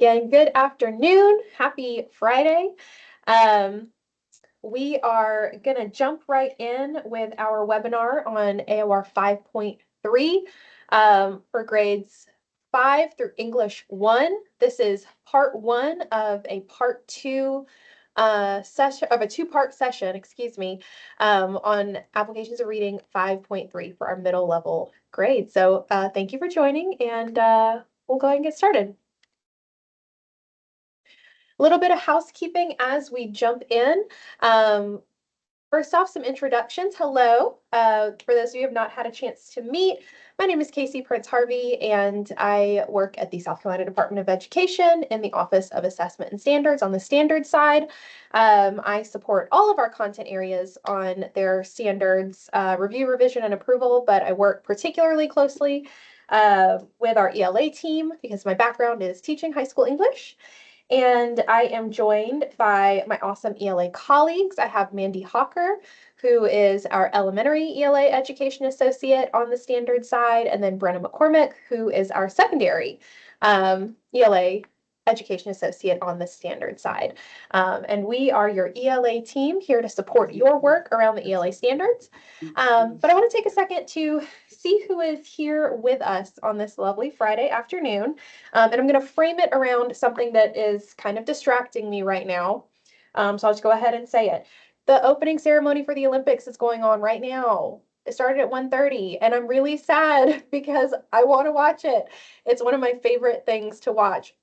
Again, good afternoon. Happy Friday. Um, we are going to jump right in with our webinar on AOR 5.3 for grades 5 through English 1. This is part 1 of a part 2 session of a two-part session, on applications of reading 5.3 for our middle level grade. So thank you for joining, and we'll go ahead and get started. A little bit of housekeeping as we jump in. First off, some introductions. Hello. For those of you who have not had a chance to meet, my name is Casey Prince Harvey, and I work at the South Carolina Department of Education in the Office of Assessment and Standards on the standards side. I support all of our content areas on their standards review, revision, and approval, but I work particularly closely with our ELA team because my background is teaching high school English. And I am joined by my awesome ELA colleagues. I have Mandy Hawker, who is our elementary ELA education associate on the standard side, and then Brenna McCormick, who is our secondary ELA education associate on the standard side. And we are your ELA team here to support your work around the ELA standards. But I want to take a second to see who is here with us on this lovely Friday afternoon. And I'm going to frame it around something that is kind of distracting me right now. So I'll just go ahead and say it. The opening ceremony for the Olympics is going on right now. It started at 1:30, and I'm really sad because I want to watch it. It's one of my favorite things to watch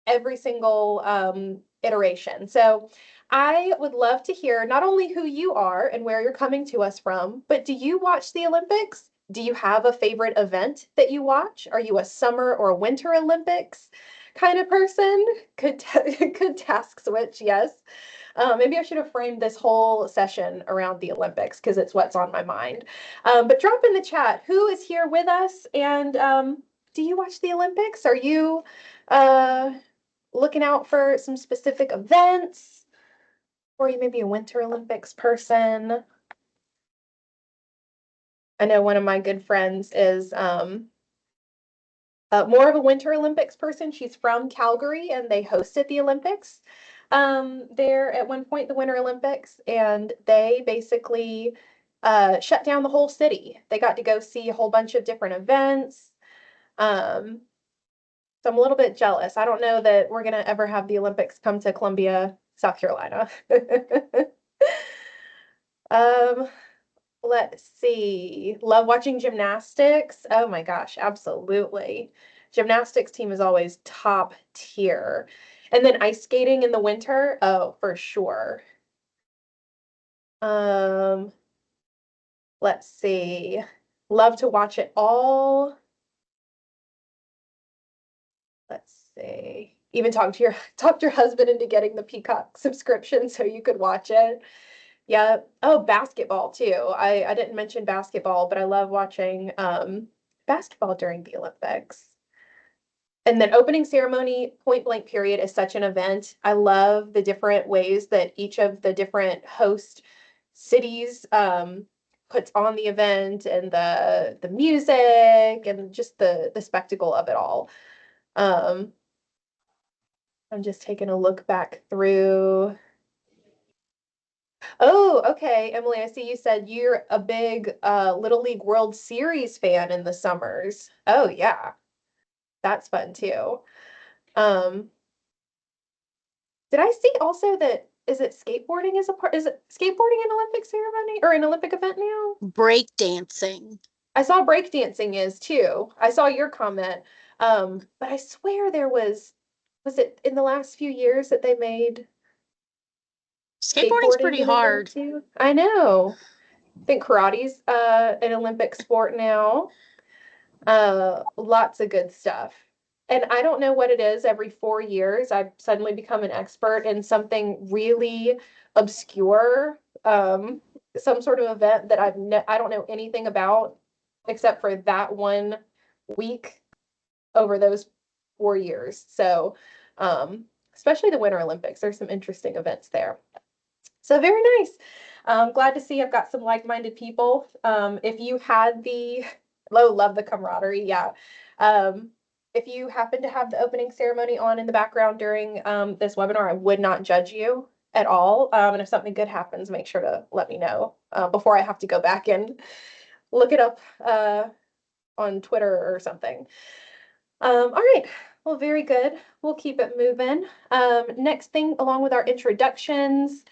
every single iteration. So I would love to hear not only who you are and where you're coming to us from, but do you watch the Olympics? Do you have a favorite event that you watch? Are you a summer or winter Olympics kind of person? Could task switch, yes. Maybe I should have framed this whole session around the Olympics because it's what's on my mind. But drop in the chat who is here with us, and do you watch the Olympics? Are you uh, looking out for some specific events? Or you may be a Winter Olympics person. I know one of my good friends is more of a Winter Olympics person. She's from Calgary, and they hosted the Olympics there at one point, the Winter Olympics, and they basically shut down the whole city. They got to go see a whole bunch of different events. Um, so I'm a little bit jealous. I don't know that we're going to ever have the Olympics come to Columbia, South Carolina. Um, let's see. Love watching gymnastics. Oh my gosh, absolutely. Gymnastics team is always top tier. And then ice skating in the winter. Oh, for sure. Um, let's see. Love to watch it all. Let's see. Even talk your husband into getting the Peacock subscription so you could watch it. Yeah. Oh, basketball too. I didn't mention basketball, but I love watching basketball during the Olympics. And then opening ceremony, point blank period is such an event. I love the different ways that each of the different host cities puts on the event, and the music and just the spectacle of it all. Um, I'm just taking a look back through. Oh, okay, Emily, I see you said you're a big Little League World Series fan in the summers. Oh yeah, that's fun too. Um, did I see also that is it skateboarding is a part is it skateboarding an Olympic ceremony or an Olympic event now? Break dancing. I saw breakdancing is too. I saw your comment. But I swear there was it in the last few years that they made Skateboarding's skateboarding pretty an event hard. too? I know. I think karate's an Olympic sport now. Lots of good stuff. And I don't know what it is. Every 4 years, I've suddenly become an expert in something really obscure, some sort of event that I don't know anything about except for that one week over those 4 years. So, especially the Winter Olympics, there's some interesting events there. So very nice. Glad to see I've got some like-minded people. If you had the love the camaraderie, yeah. Um, if you happen to have the opening ceremony on in the background during this webinar, I would not judge you at all. And if something good happens, make sure to let me know before I have to go back and look it up on Twitter or something. All right, well, very good. We'll keep it moving. Next thing, along with our introductions,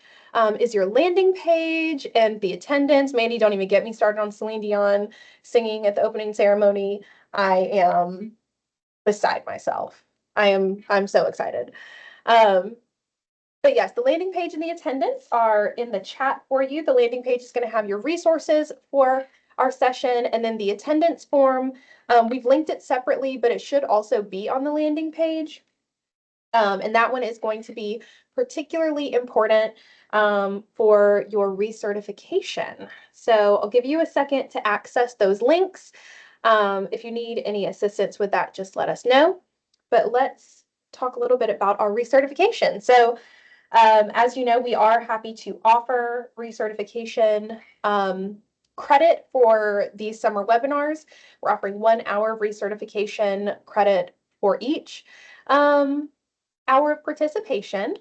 is your landing page and the attendance. Mandy, don't even get me started on Celine Dion singing at the opening ceremony. I am beside myself. I'm so excited. But yes, the landing page and the attendance are in the chat for you. The landing page is going to have your resources for our session, and then the attendance form. We've linked it separately, but it should also be on the landing page. And that one is going to be particularly important for your recertification. So I'll give you a second to access those links. If you need any assistance with that, just let us know. But let's talk a little bit about our recertification. So as you know, we are happy to offer recertification credit for these summer webinars. We're offering 1 hour of recertification credit for each hour of participation.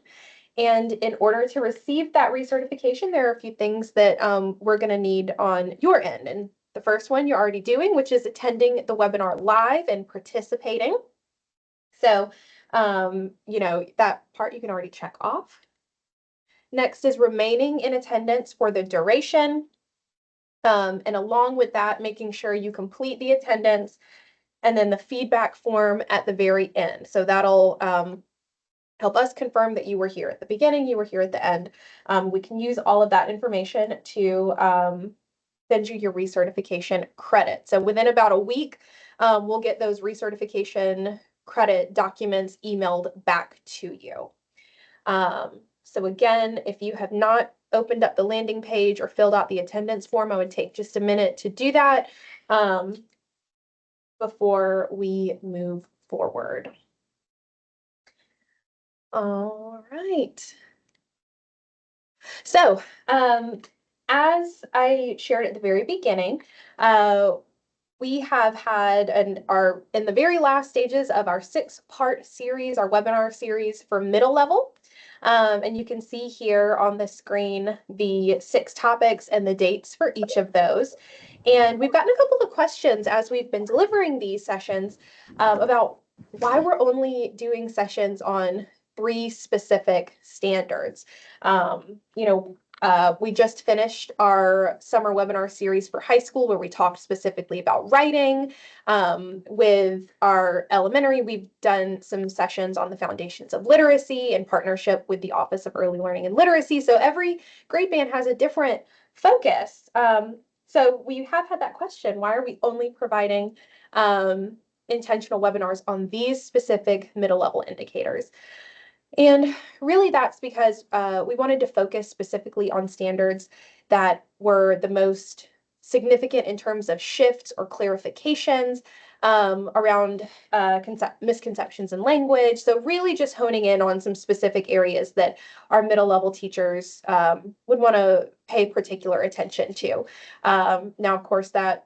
And in order to receive that recertification, there are a few things that we're going to need on your end. And the first one you're already doing, which is attending the webinar live and participating. So, that part you can already check off. Next is remaining in attendance for the duration. And along with that, making sure you complete the attendance and then the feedback form at the very end. So that'll help us confirm that you were here at the beginning, you were here at the end. We can use all of that information to send you your recertification credit. So within about a week, we'll get those recertification credit documents emailed back to you. So again, if you have not opened up the landing page or filled out the attendance form, I would take just a minute to do that before we move forward. All right. So as I shared at the very beginning, we have had and are in the very last stages of our 6-part series, our webinar series for middle level. And you can see here on the screen the 6 topics and the dates for each of those. And we've gotten a couple of questions as we've been delivering these sessions about why we're only doing sessions on 3 specific standards. We just finished our summer webinar series for high school where we talked specifically about writing. With our elementary, we've done some sessions on the foundations of literacy in partnership with the Office of Early Learning and Literacy. So every grade band has a different focus. So we have had that question, why are we only providing intentional webinars on these specific middle level indicators? And really that's because we wanted to focus specifically on standards that were the most significant in terms of shifts or clarifications around misconceptions in language. So really just honing in on some specific areas that our middle level teachers would want to pay particular attention to. Now, of course, that,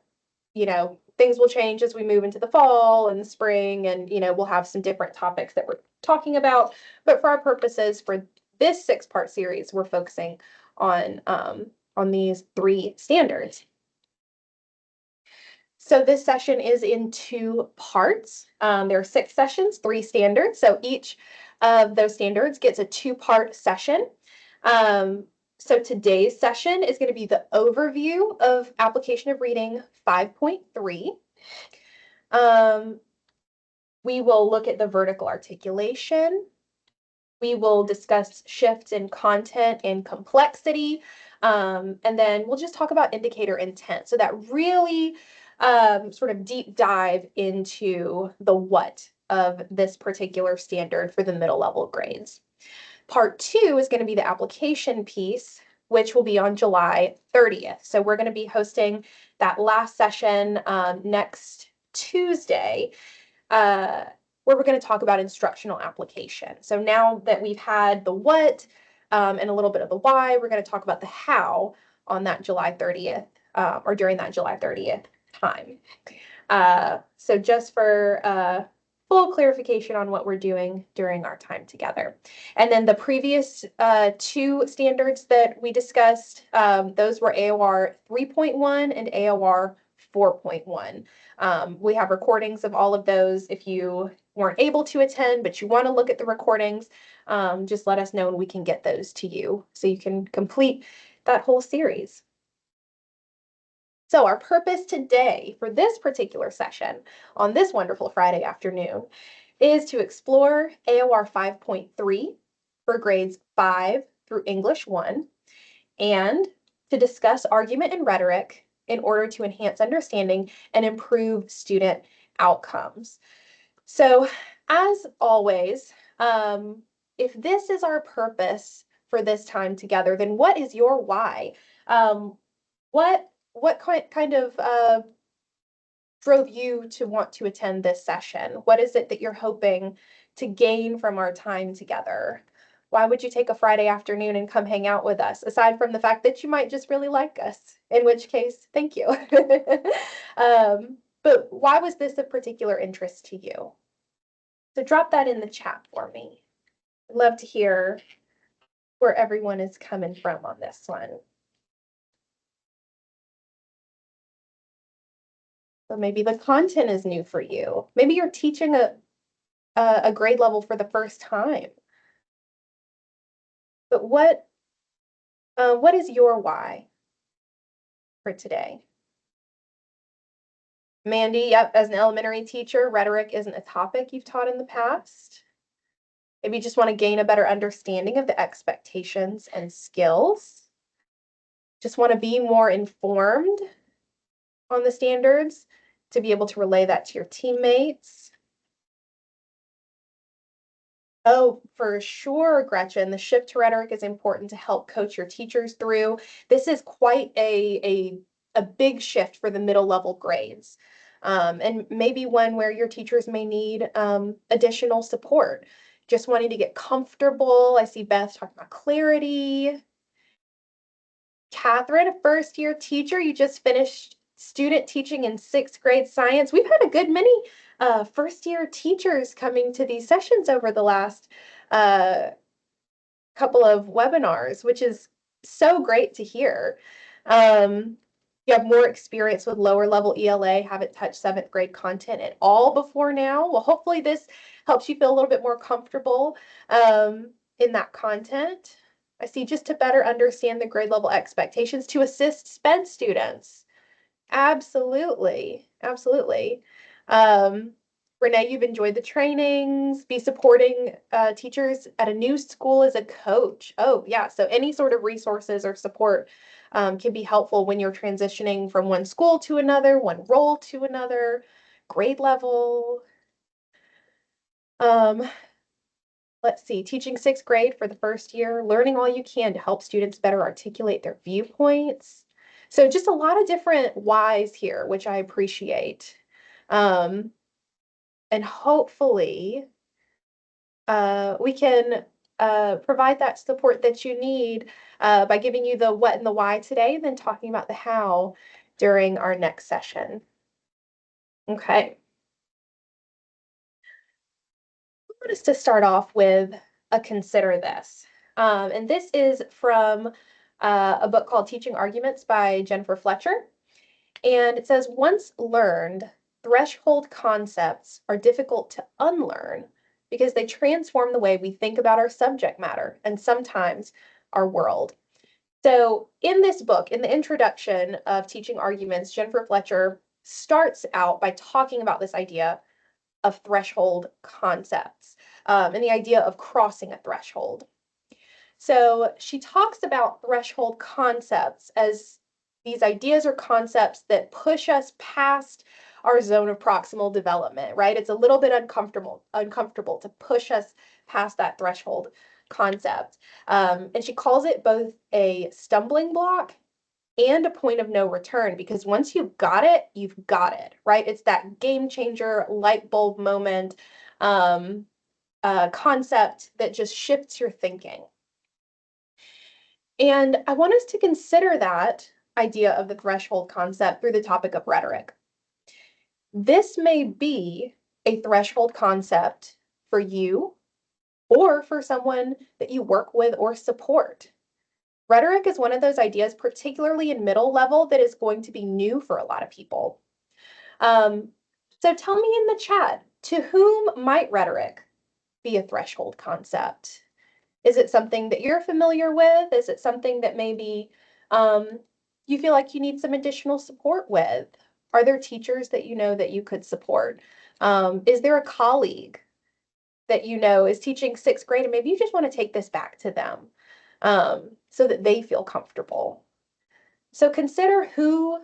things will change as we move into the fall and the spring, and we'll have some different topics that we're talking about. But for our purposes, for this 6-part series, we're focusing on these 3 standards. So this session is in 2 parts. There are 6 sessions, 3 standards. So each of those standards gets a 2-part session. So today's session is going to be the overview of application of reading 5.3. We will look at the vertical articulation. We will discuss shifts in content and complexity. And then we'll just talk about indicator intent. So that really sort of deep dive into the what of this particular standard for the middle level grades. Part 2 is going to be the application piece, which will be on July 30th. So we're going to be hosting that last session next Tuesday, where we're going to talk about instructional application. So now that we've had the what and a little bit of the why, we're going to talk about the how on that July 30th or during that July 30th time. So just for full clarification on what we're doing during our time together. And then the previous two standards that we discussed, those were AOR 3.1 and AOR 4.1. We have recordings of all of those. If you weren't able to attend, but you want to look at the recordings, just let us know and we can get those to you so you can complete that whole series. So our purpose today for this particular session on this wonderful Friday afternoon is to explore AOR 5.3 for grades 5 through English 1 and to discuss argument and rhetoric in order to enhance understanding and improve student outcomes. So as always, if this is our purpose for this time together, then what is your why? What kind of drove you to want to attend this session? What is it that you're hoping to gain from our time together? Why would you take a Friday afternoon and come hang out with us, aside from the fact that you might just really like us, in which case, thank you. But why was this of particular interest to you? So drop that in the chat for me. I'd love to hear where everyone is coming from on this one. So maybe the content is new for you. Maybe you're teaching a grade level for the first time. But what is your why for today? Mandy, yep, as an elementary teacher, rhetoric isn't a topic you've taught in the past. Maybe you just want to gain a better understanding of the expectations and skills. Just want to be more informed on the standards to be able to relay that to your teammates. Oh, for sure, Gretchen. The shift to rhetoric is important to help coach your teachers through. This is quite a big shift for the middle level grades. And maybe one where your teachers may need additional support. Just wanting to get comfortable. I see Beth talking about clarity. Catherine, a first-year teacher, you just finished student teaching in 6th grade science. We've had a good many first-year teachers coming to these sessions over the last couple of webinars, which is so great to hear. You have more experience with lower level ELA, haven't touched 7th grade content at all before now. Well, hopefully this helps you feel a little bit more comfortable in that content. I see, just to better understand the grade level expectations to assist SPED students. Absolutely, absolutely. Renee, you've enjoyed the trainings, be supporting teachers at a new school as a coach. Oh yeah, so any sort of resources or support can be helpful when you're transitioning from one school to another, one role to another, grade level. Let's see, teaching 6th grade for the first year, learning all you can to help students better articulate their viewpoints. So just a lot of different whys here, which I appreciate. And hopefully we can provide that support that you need by giving you the what and the why today, and then talking about the how during our next session. Okay. I want us to start off with a consider this. And this is from a book called Teaching Arguments by Jennifer Fletcher. And it says, once learned, threshold concepts are difficult to unlearn because they transform the way we think about our subject matter and sometimes our world. So in this book, in the introduction of Teaching Arguments, Jennifer Fletcher starts out by talking about this idea of threshold concepts and the idea of crossing a threshold. So she talks about threshold concepts as these ideas or concepts that push us past our zone of proximal development, right? It's a little bit uncomfortable to push us past that threshold concept. And she calls it both a stumbling block and a point of no return, because once you've got it, you've got it, right? It's that game changer, light bulb moment concept that just shifts your thinking. And I want us to consider that idea of the threshold concept through the topic of rhetoric. This may be a threshold concept for you or for someone that you work with or support. Rhetoric is one of those ideas, particularly in middle level, that is going to be new for a lot of people. So tell me in the chat, to whom might rhetoric be a threshold concept? Is it something that you're familiar with? Is it something that maybe you feel like you need some additional support with? Are there teachers that you know that you could support? Is there a colleague that you know is teaching sixth grade and maybe you just want to take this back to them so that they feel comfortable? So consider who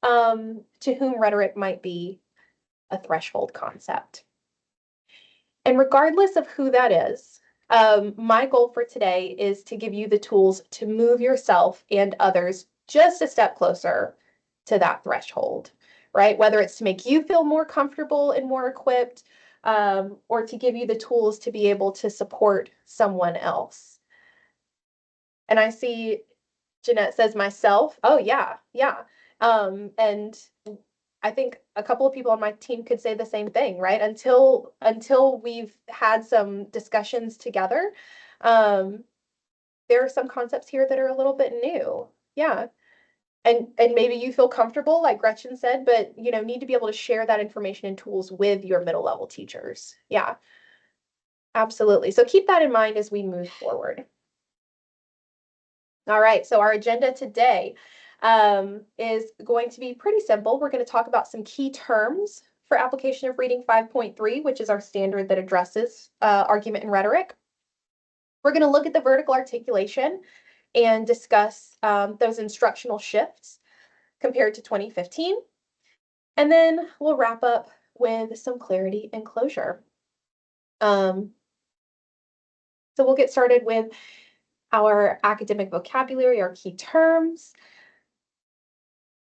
to whom rhetoric might be a threshold concept. And regardless of who that is, my goal for today is to give you the tools to move yourself and others just a step closer to that threshold, right? Whether it's to make you feel more comfortable and more equipped, or to give you the tools to be able to support someone else. And I see Jeanette says myself. Oh yeah, yeah. And I think a couple of people on my team could say the same thing, right? Until we've had some discussions together, there are some concepts here that are a little bit new. Yeah. And maybe you feel comfortable, like Gretchen said, but you know, need to be able to share that information and tools with your middle level teachers. Yeah, absolutely. So keep that in mind as we move forward. All right, so our agenda today is going to be pretty simple. We're going to talk about some key terms for application of reading 5.3, which is our standard that addresses argument and rhetoric. We're going to look at the vertical articulation and discuss those instructional shifts compared to 2015. And then we'll wrap up with some clarity and closure. So we'll get started with our academic vocabulary, our key terms,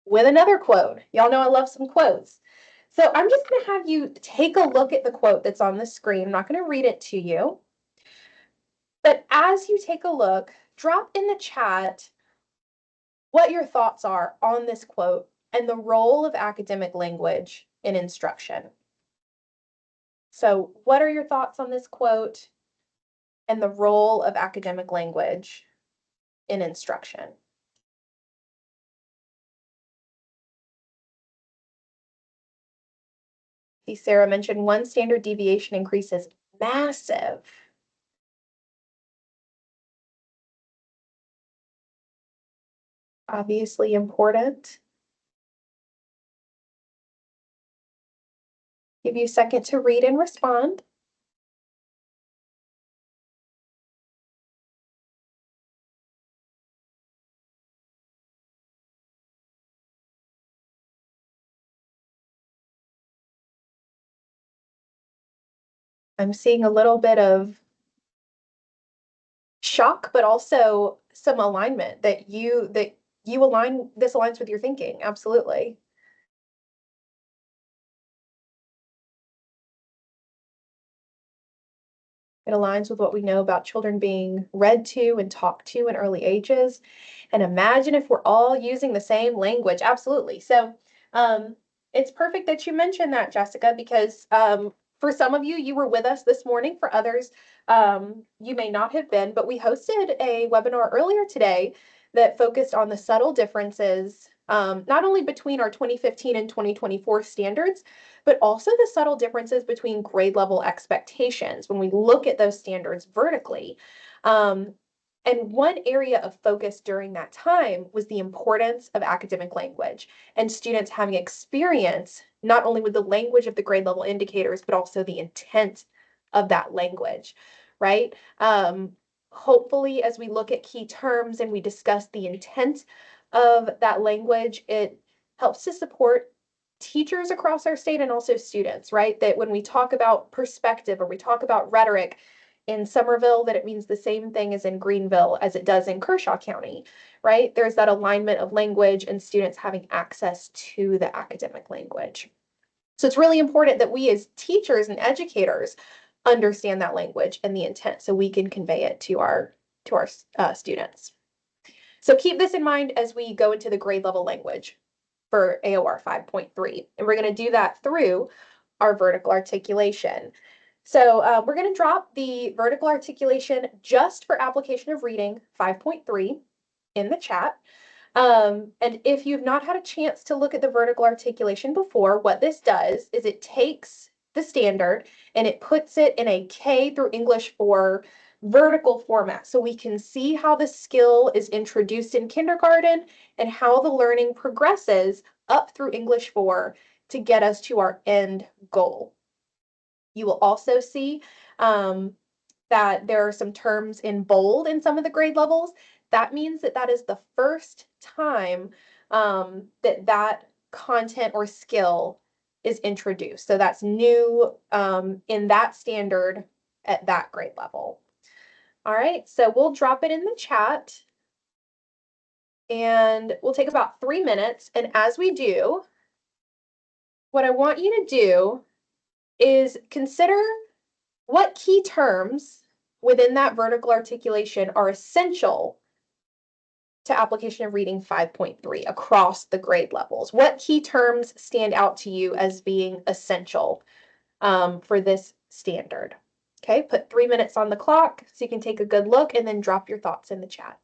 with another quote. Y'all know I love some quotes. So I'm just going to have you take a look at the quote that's on the screen. I'm not going to read it to you. But as you take a look, drop in the chat what your thoughts are on this quote and the role of academic language in instruction. So what are your thoughts on this quote and the role of academic language in instruction? Sarah mentioned one standard deviation increase is massive. Obviously important. Give you a second to read and respond. I'm seeing a little bit of shock, but also some alignment that you align, this aligns with your thinking. Absolutely. It aligns with what we know about children being read to and talked to in early ages. And imagine if we're all using the same language. Absolutely. So it's perfect that you mentioned that, Jessica, because for some of you, you were with us this morning. For others, you may not have been, but we hosted a webinar earlier today that focused on the subtle differences, not only between our 2015 and 2024 standards, but also the subtle differences between grade level expectations when we look at those standards vertically. And one area of focus during that time was the importance of academic language and students having experience not only with the language of the grade level indicators, but also the intent of that language, right? Hopefully, as we look at key terms and we discuss the intent of that language, it helps to support teachers across our state and also students, right? That when we talk about perspective or we talk about rhetoric in Somerville, that it means the same thing as in Greenville as it does in Kershaw County, right? There's that alignment of language and students having access to the academic language. So it's really important that we as teachers and educators understand that language and the intent so we can convey it to our students. So keep this in mind as we go into the grade level language for AOR 5.3. And we're going to do that through our vertical articulation. So we're going to drop the vertical articulation just for application of reading 5.3 in the chat. And if you've not had a chance to look at the vertical articulation before, what this does is it takes the standard and it puts it in a K through English 4 vertical format. So we can see how the skill is introduced in kindergarten and how the learning progresses up through English 4 to get us to our end goal. You will also see that there are some terms in bold in some of the grade levels. That means that that is the first time that that content or skill is introduced. So that's new in that standard at that grade level. All right, so we'll drop it in the chat and we'll take about 3 minutes. And as we do, what I want you to do is consider what key terms within that vertical articulation are essential to application of reading 5.3 across the grade levels. What key terms stand out to you as being essential for this standard? Okay, put 3 minutes on the clock so you can take a good look and then drop your thoughts in the chat.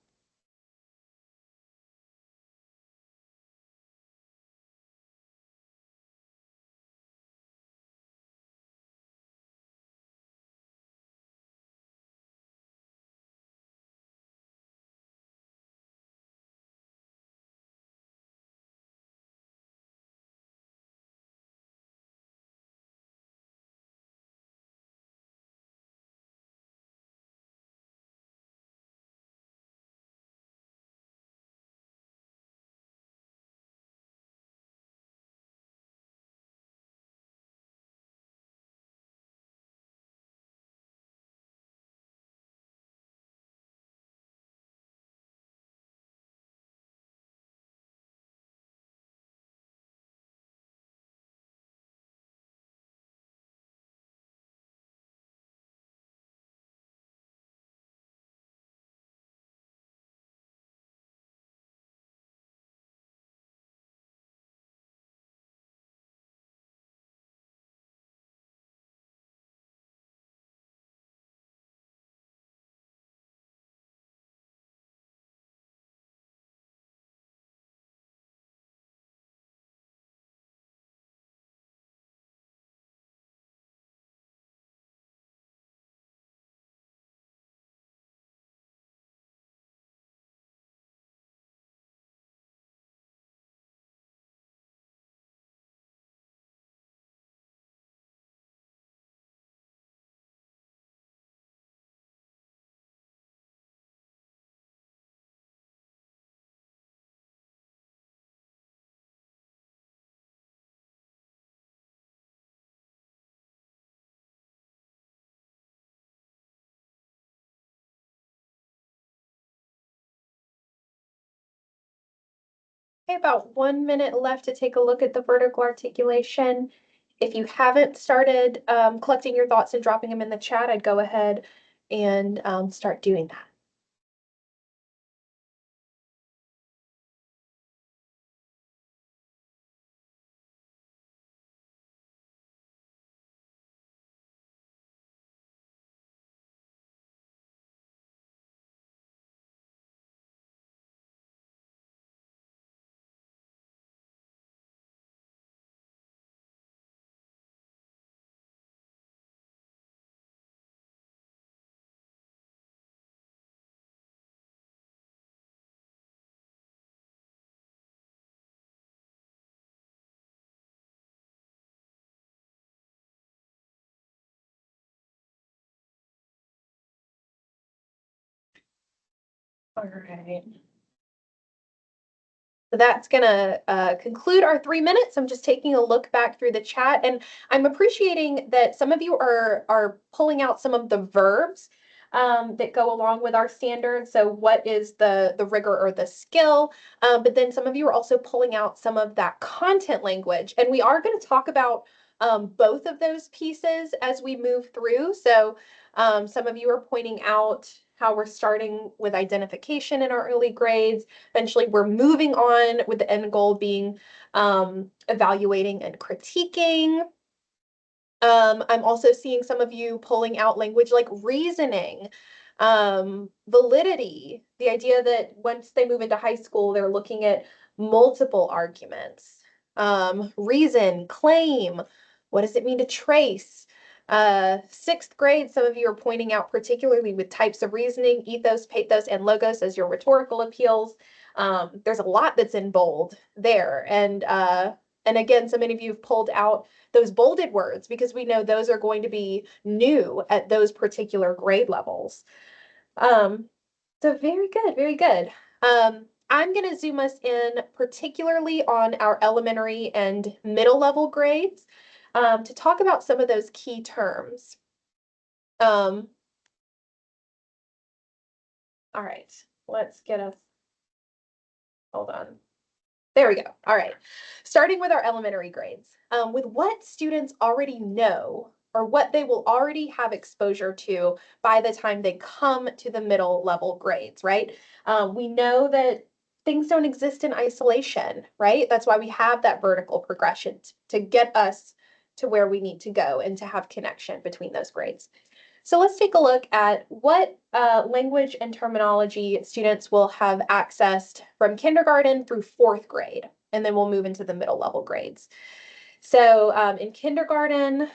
Okay, about 1 minute left to take a look at the vertical articulation. If you haven't started collecting your thoughts and dropping them in the chat, I'd go ahead and start doing that. All right. So that's gonna conclude our 3 minutes. I'm just taking a look back through the chat, and I'm appreciating that some of you are pulling out some of the verbs that go along with our standards. So what is the rigor or the skill? But then some of you are also pulling out some of that content language, and we are going to talk about both of those pieces as we move through. So some of you are pointing out how we're starting with identification in our early grades. Eventually, we're moving on with the end goal being evaluating and critiquing. I'm also seeing some of you pulling out language like reasoning, validity, the idea that once they move into high school, they're looking at multiple arguments, reason, claim, what does it mean to trace? Sixth grade, some of you are pointing out particularly with types of reasoning, ethos, pathos, and logos as your rhetorical appeals. There's a lot that's in bold there. And again, so many of you have pulled out those bolded words because we know those are going to be new at those particular grade levels. So very good, very good. I'm going to zoom us in particularly on our elementary and middle level grades to talk about some of those key terms. All right, let's get us, hold on. There we go. All right. Starting with our elementary grades, with what students already know or what they will already have exposure to by the time they come to the middle level grades, right? We know that things don't exist in isolation, right? That's why we have that vertical progression to get us to where we need to go and to have connection between those grades. So let's take a look at what language and terminology students will have accessed from kindergarten through fourth grade, and then we'll move into the middle level grades. So in kindergarten,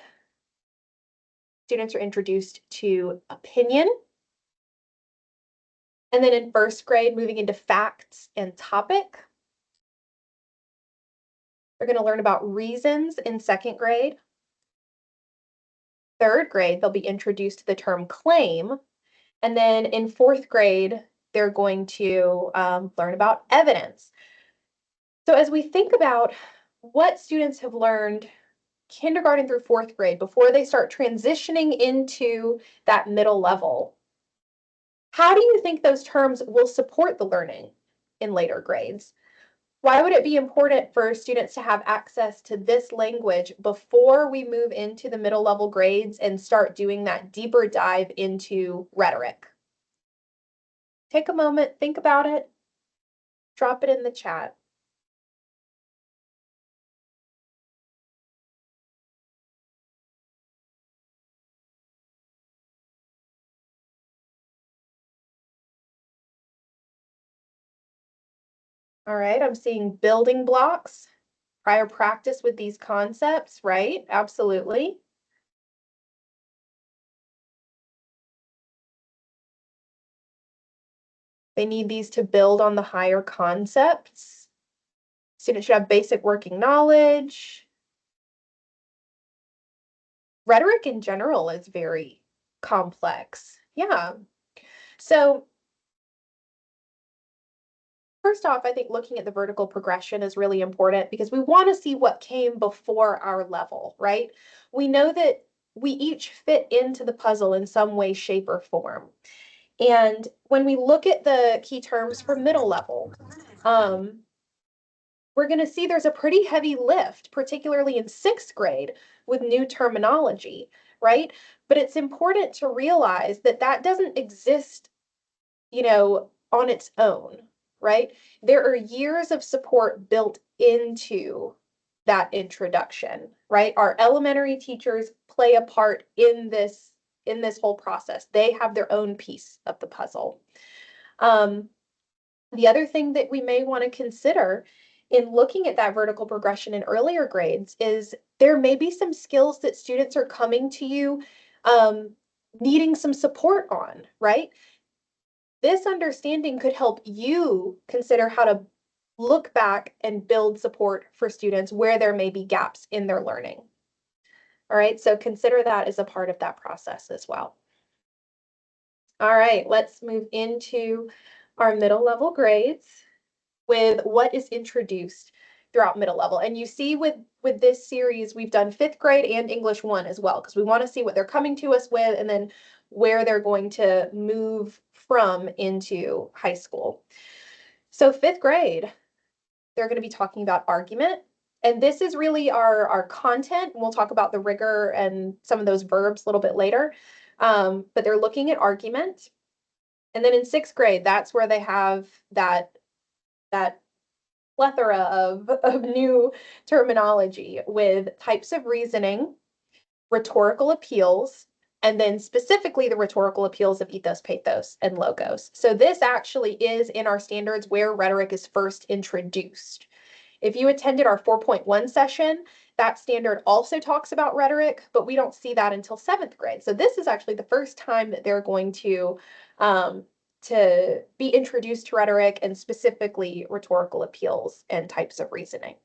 students are introduced to opinion. And then in first grade, moving into facts and topic. They're going to learn about reasons in second grade. Third grade, they'll be introduced to the term claim. And then in fourth grade, they're going to learn about evidence. So as we think about what students have learned kindergarten through fourth grade before they start transitioning into that middle level, how do you think those terms will support the learning in later grades? Why would it be important for students to have access to this language before we move into the middle level grades and start doing that deeper dive into rhetoric? Take a moment, think about it, drop it in the chat. All right, I'm seeing building blocks, prior practice with these concepts, right? Absolutely. They need these to build on the higher concepts. Students should have basic working knowledge. Rhetoric in general is very complex. Yeah. So first off, I think looking at the vertical progression is really important because we want to see what came before our level, right? We know that we each fit into the puzzle in some way, shape, or form. And when we look at the key terms for middle level, we're going to see there's a pretty heavy lift, particularly in sixth grade with new terminology, right? But it's important to realize that that doesn't exist, on its own, right? There are years of support built into that introduction, right? Our elementary teachers play a part in this whole process. They have their own piece of the puzzle. The other thing that we may want to consider in looking at that vertical progression in earlier grades is there may be some skills that students are coming to you needing some support on, right? This understanding could help you consider how to look back and build support for students where there may be gaps in their learning. All right, so consider that as a part of that process as well. All right, let's move into our middle level grades with what is introduced throughout middle level. And you see with this series, we've done fifth grade and English 1 as well, because we want to see what they're coming to us with and then where they're going to move from into high school. So fifth grade, they're going to be talking about argument. And this is really our content. And we'll talk about the rigor and some of those verbs a little bit later. But they're looking at argument. And then in sixth grade, that's where they have that plethora of new terminology with types of reasoning, rhetorical appeals, and then specifically the rhetorical appeals of ethos, pathos, and logos. So this actually is in our standards where rhetoric is first introduced. If you attended our 4.1 session, that standard also talks about rhetoric, but we don't see that until 7th grade. So this is actually the first time that they're going to be introduced to rhetoric and specifically rhetorical appeals and types of reasoning.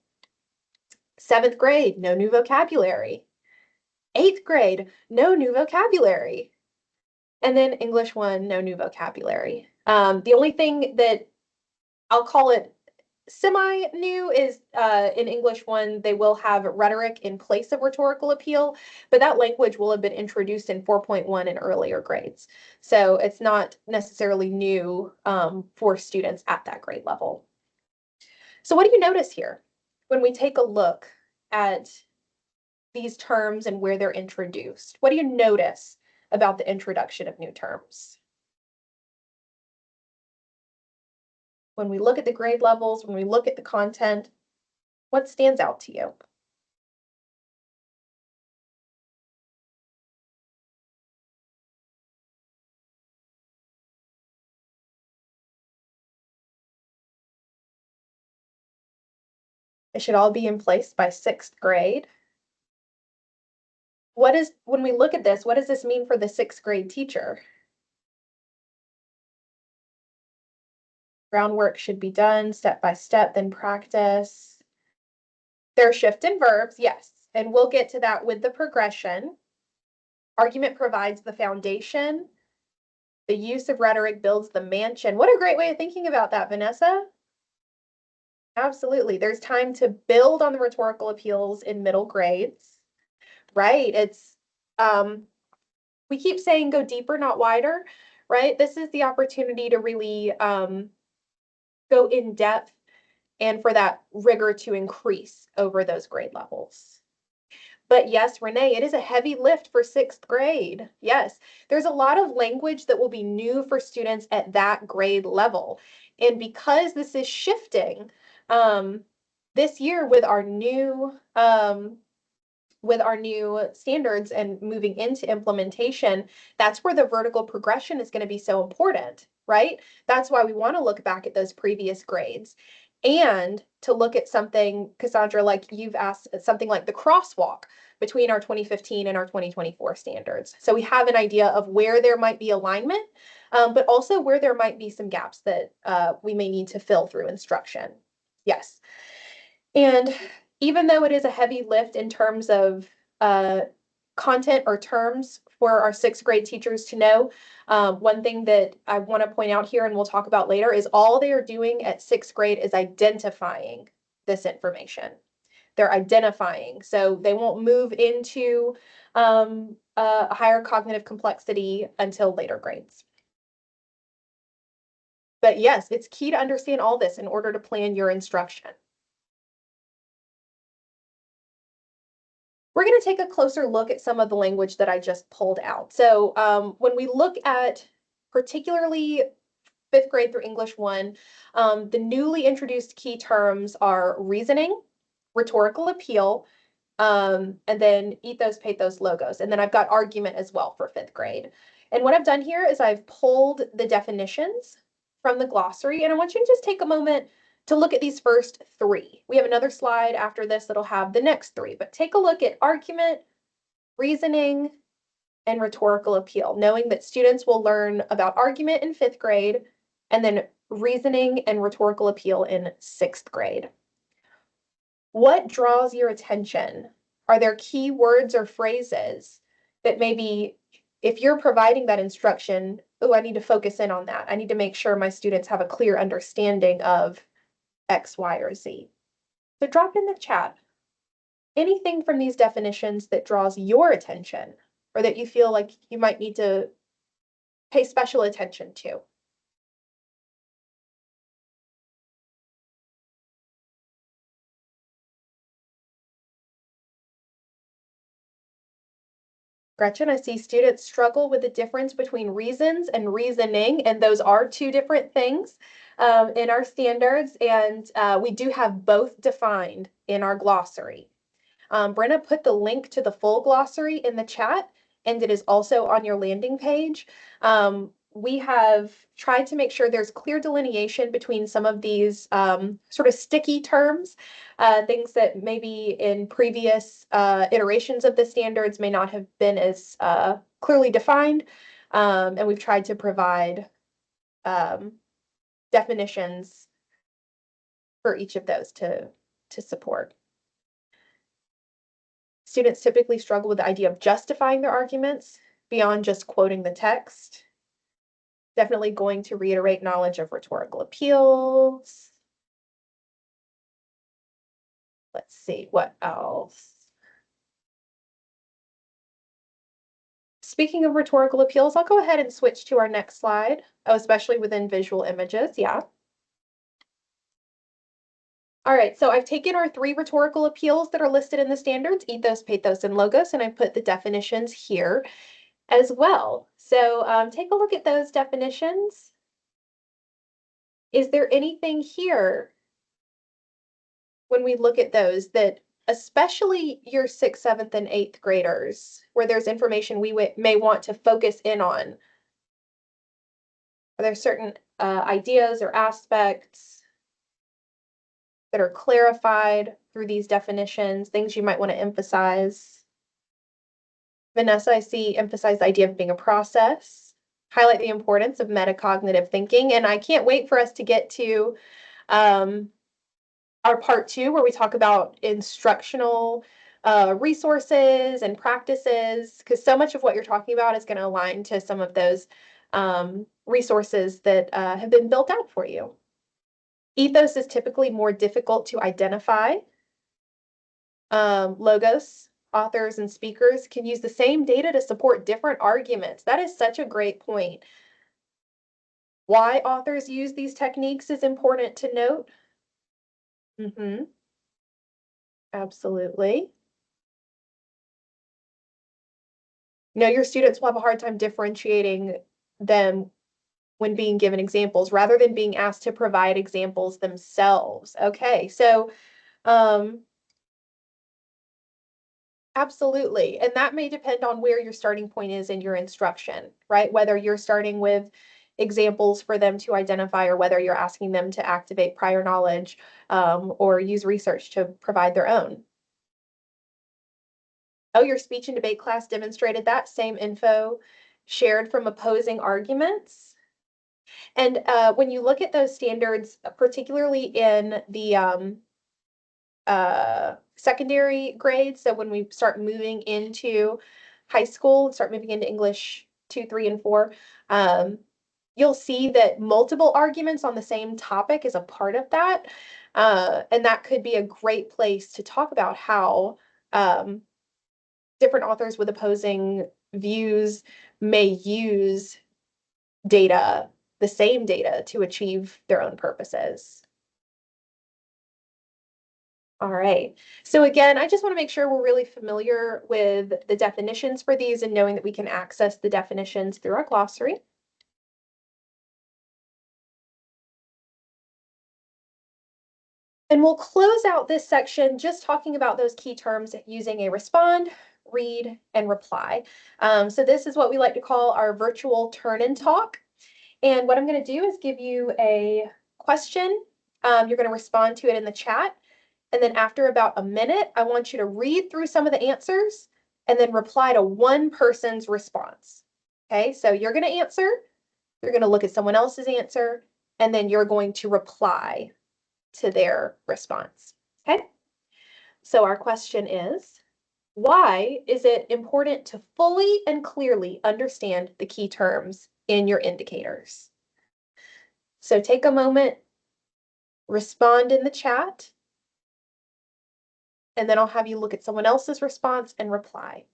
7th grade, no new vocabulary. 8th grade, no new vocabulary. And then English 1, no new vocabulary. The only thing that I'll call it semi-new is in English 1, they will have rhetoric in place of rhetorical appeal, but that language will have been introduced in 4.1 in earlier grades. So it's not necessarily new for students at that grade level. So what do you notice here when we take a look at these terms and where they're introduced? What do you notice about the introduction of new terms? When we look at the grade levels, when we look at the content, what stands out to you? It should all be in place by 6th grade. When we look at this, what does this mean for the 6th grade teacher? Groundwork should be done step by step, then practice. There are shift in verbs, yes, and we'll get to that with the progression. Argument provides the foundation. The use of rhetoric builds the mansion. What a great way of thinking about that, Vanessa. Absolutely. There's time to build on the rhetorical appeals in middle grades, right? We keep saying go deeper, not wider, right? This is the opportunity to really go in depth and for that rigor to increase over those grade levels. But yes, Renee, it is a heavy lift for 6th grade. Yes, there's a lot of language that will be new for students at that grade level. And because this is shifting this year with our new standards and moving into implementation, that's where the vertical progression is going to be so important, right? That's why we want to look back at those previous grades and to look at something, Cassandra, like you've asked, something like the crosswalk between our 2015 and our 2024 standards. So we have an idea of where there might be alignment, but also where there might be some gaps that we may need to fill through instruction. Yes. And even though it is a heavy lift in terms of content or terms for our 6th grade teachers to know, one thing that I want to point out here and we'll talk about later is all they are doing at 6th grade is identifying this information. They're identifying, so they won't move into a higher cognitive complexity until later grades. But yes, it's key to understand all this in order to plan your instruction. We're going to take a closer look at some of the language that I just pulled out. So when we look at particularly 5th grade through English 1, the newly introduced key terms are reasoning, rhetorical appeal, and then ethos, pathos, logos. And then I've got argument as well for 5th grade. And what I've done here is I've pulled the definitions from the glossary, and I want you to just take a moment to look at these first 3. We have another slide after this that'll have the next 3, but take a look at argument, reasoning, and rhetorical appeal, knowing that students will learn about argument in 5th grade and then reasoning and rhetorical appeal in 6th grade. What draws your attention? Are there key words or phrases that maybe if you're providing that instruction, oh, I need to focus in on that. I need to make sure my students have a clear understanding of X, Y, or Z. So drop in the chat anything from these definitions that draws your attention or that you feel like you might need to pay special attention to. Gretchen, I see students struggle with the difference between reasons and reasoning, and those are 2 different things in our standards, and we do have both defined in our glossary. Brenna put the link to the full glossary in the chat, and it is also on your landing page. We have tried to make sure there's clear delineation between some of these sort of sticky terms, things that maybe in previous iterations of the standards may not have been as clearly defined. And we've tried to provide definitions for each of those to support. Students typically struggle with the idea of justifying their arguments beyond just quoting the text. Definitely going to reiterate knowledge of rhetorical appeals. Let's see, what else? Speaking of rhetorical appeals, I'll go ahead and switch to our next slide. Oh, especially within visual images, yeah. All right, so I've taken our 3 rhetorical appeals that are listed in the standards, ethos, pathos, and logos, and I put the definitions here as well. So take a look at those definitions. Is there anything here when we look at those that, especially your 6th, 7th, and 8th graders, where there's information we may want to focus in on? Are there certain ideas or aspects that are clarified through these definitions, things you might want to emphasize? Vanessa, I see, emphasize the idea of being a process, highlight the importance of metacognitive thinking, and I can't wait for us to get to our part 2, where we talk about instructional resources and practices, because so much of what you're talking about is going to align to some of those resources that have been built out for you. Ethos is typically more difficult to identify. Logos, authors, and speakers can use the same data to support different arguments. That is such a great point. Why authors use these techniques is important to note. Absolutely. Your students will have a hard time differentiating them when being given examples rather than being asked to provide examples themselves. Okay, so absolutely. And that may depend on where your starting point is in your instruction, right? Whether you're starting with examples for them to identify or whether you're asking them to activate prior knowledge or use research to provide their own. Oh, your speech and debate class demonstrated that same info shared from opposing arguments. And when you look at those standards, particularly in the secondary grades, so when we start moving into high school, start moving into English 2, 3, and 4, you'll see that multiple arguments on the same topic is a part of that. And that could be a great place to talk about how different authors with opposing views may use data, the same data, to achieve their own purposes. All right. So again, I just want to make sure we're really familiar with the definitions for these and knowing that we can access the definitions through our glossary. And we'll close out this section just talking about those key terms using a respond, read, and reply. So this is what we like to call our virtual turn and talk. And what I'm going to do is give you a question. You're going to respond to it in the chat. And then after about a minute, I want you to read through some of the answers and then reply to one person's response. Okay, so you're going to answer, you're going to look at someone else's answer, and then you're going to reply to their response. Okay, so our question is, why is it important to fully and clearly understand the key terms in your indicators? So take a moment, respond in the chat, and then I'll have you look at someone else's response and reply.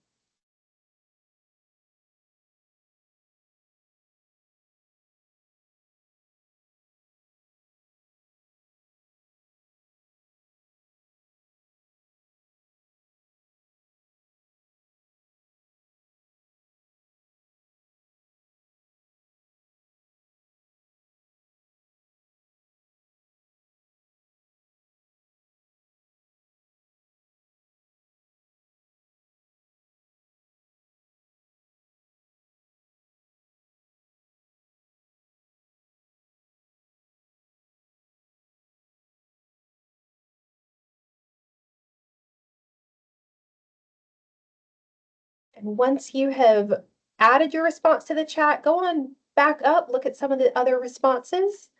And once you have added your response to the chat, go on back up, look at some of the other responses,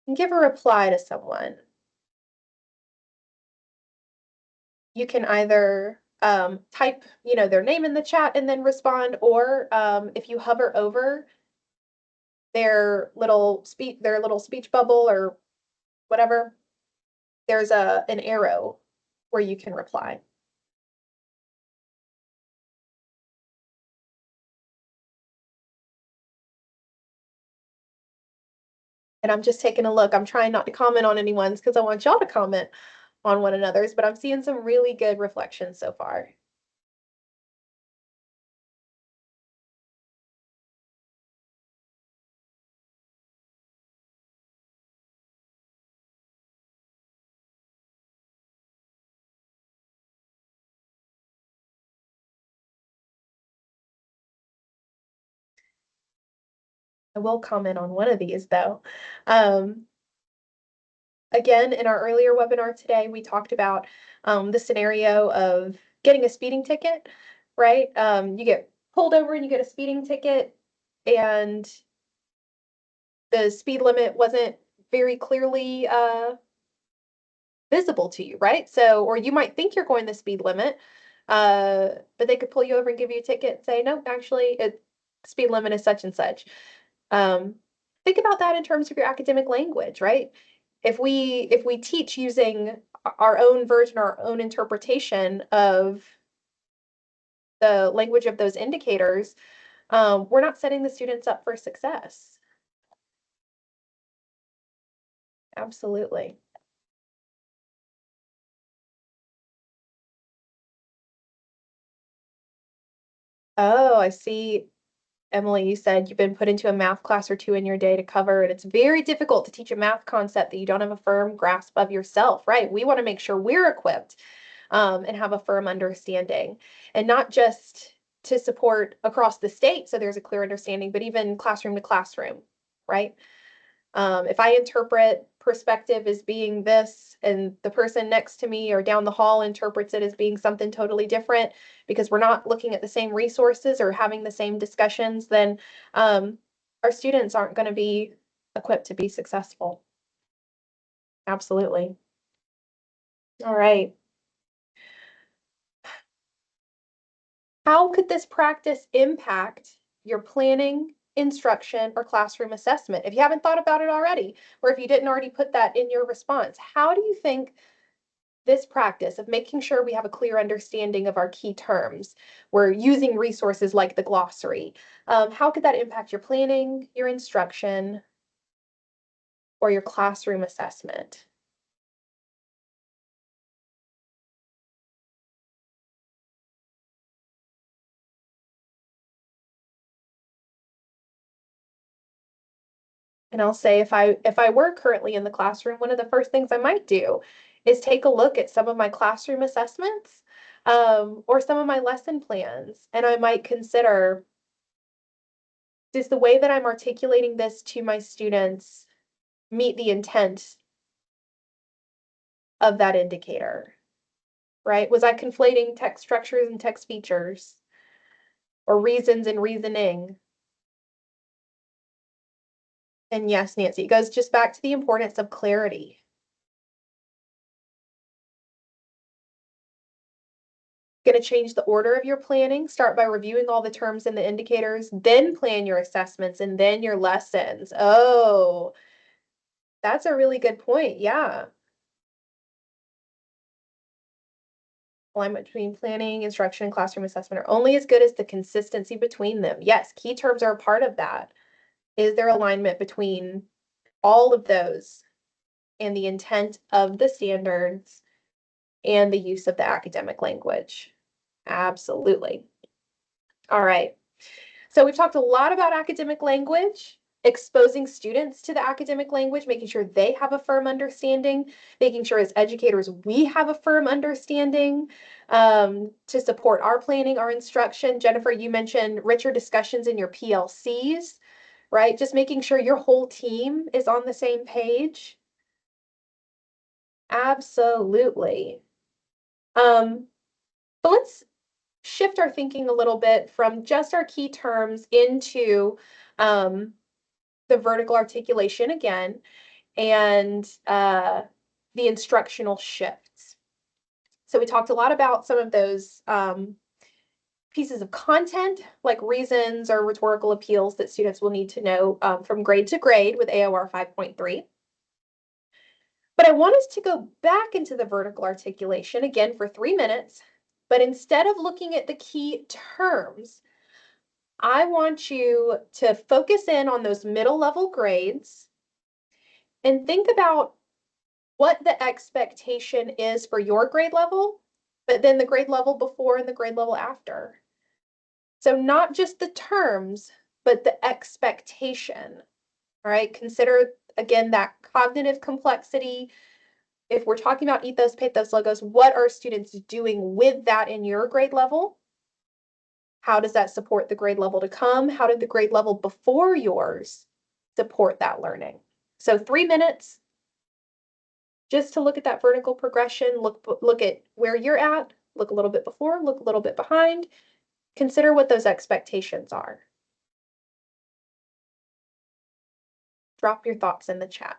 and give a reply to someone. You can either type, their name in the chat and then respond, or if you hover over their little speech bubble or whatever, there's an arrow where you can reply. And I'm just taking a look. I'm trying not to comment on anyone's because I want y'all to comment on one another's, but I'm seeing some really good reflections so far. I will comment on one of these though. Again, in our earlier webinar today, we talked about the scenario of getting a speeding ticket, right? You get pulled over and you get a speeding ticket, and the speed limit wasn't very clearly visible to you, right? So, or you might think you're going the speed limit, but they could pull you over and give you a ticket and say, no, actually, speed limit is such and such. Um, think about that in terms of your academic language, right? If we teach using our own version, our own interpretation of the language of those indicators, we're not setting the students up for success. Absolutely. Oh, I see. Emily, you said you've been put into a math class or two in your day to cover, and it's very difficult to teach a math concept that you don't have a firm grasp of yourself, right? We want to make sure we're equipped and have a firm understanding, and not just to support across the state so there's a clear understanding, but even classroom to classroom, right? If I interpret perspective as being this and the person next to me or down the hall interprets it as being something totally different because we're not looking at the same resources or having the same discussions, then our students aren't going to be equipped to be successful. Absolutely. All right. How could this practice impact your planning, instruction, or classroom assessment? If you haven't thought about it already, or if you didn't already put that in your response, how do you think this practice of making sure we have a clear understanding of our key terms, we're using resources like the glossary, how could that impact your planning, your instruction, or your classroom assessment? And I'll say if I were currently in the classroom, one of the first things I might do is take a look at some of my classroom assessments or some of my lesson plans, and I might consider, does the way that I'm articulating this to my students meet the intent of that indicator, right? Was I conflating text structures and text features or reasons and reasoning? And yes, Nancy, it goes just back to the importance of clarity. Going to change the order of your planning. Start by reviewing all the terms and the indicators, then plan your assessments and then your lessons. Oh, that's a really good point. Yeah. Alignment between planning, instruction, and classroom assessment are only as good as the consistency between them. Yes, key terms are a part of that. Is there alignment between all of those and the intent of the standards and the use of the academic language? Absolutely. All right. So we've talked a lot about academic language, exposing students to the academic language, making sure they have a firm understanding, making sure as educators we have a firm understanding to support our planning, our instruction. Jennifer, you mentioned richer discussions in your PLCs, right? Just making sure your whole team is on the same page. Absolutely. But let's shift our thinking a little bit from just our key terms into the vertical articulation again and the instructional shifts. So we talked a lot about some of those pieces of content, like reasons or rhetorical appeals that students will need to know from grade to grade with AOR 5.3. But I want us to go back into the vertical articulation again for 3 minutes, but instead of looking at the key terms, I want you to focus in on those middle level grades and think about what the expectation is for your grade level, but then the grade level before and the grade level after. So not just the terms, but the expectation. All right, consider again that cognitive complexity. If we're talking about ethos, pathos, logos, what are students doing with that in your grade level? How does that support the grade level to come? How did the grade level before yours support that learning? So 3 minutes just to look at that vertical progression, look at where you're at, look a little bit before, look a little bit behind, consider what those expectations are. Drop your thoughts in the chat.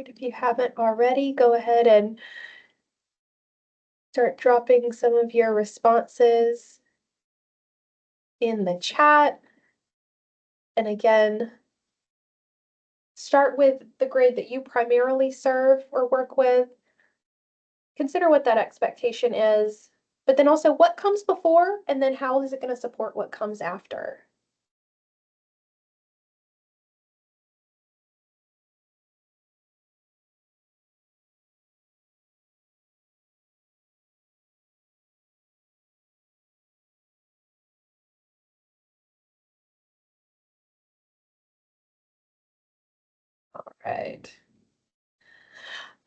If you haven't already, go ahead and start dropping some of your responses in the chat. And again, start with the grade that you primarily serve or work with. Consider what that expectation is, but then also what comes before, and then how is it going to support what comes after? All right.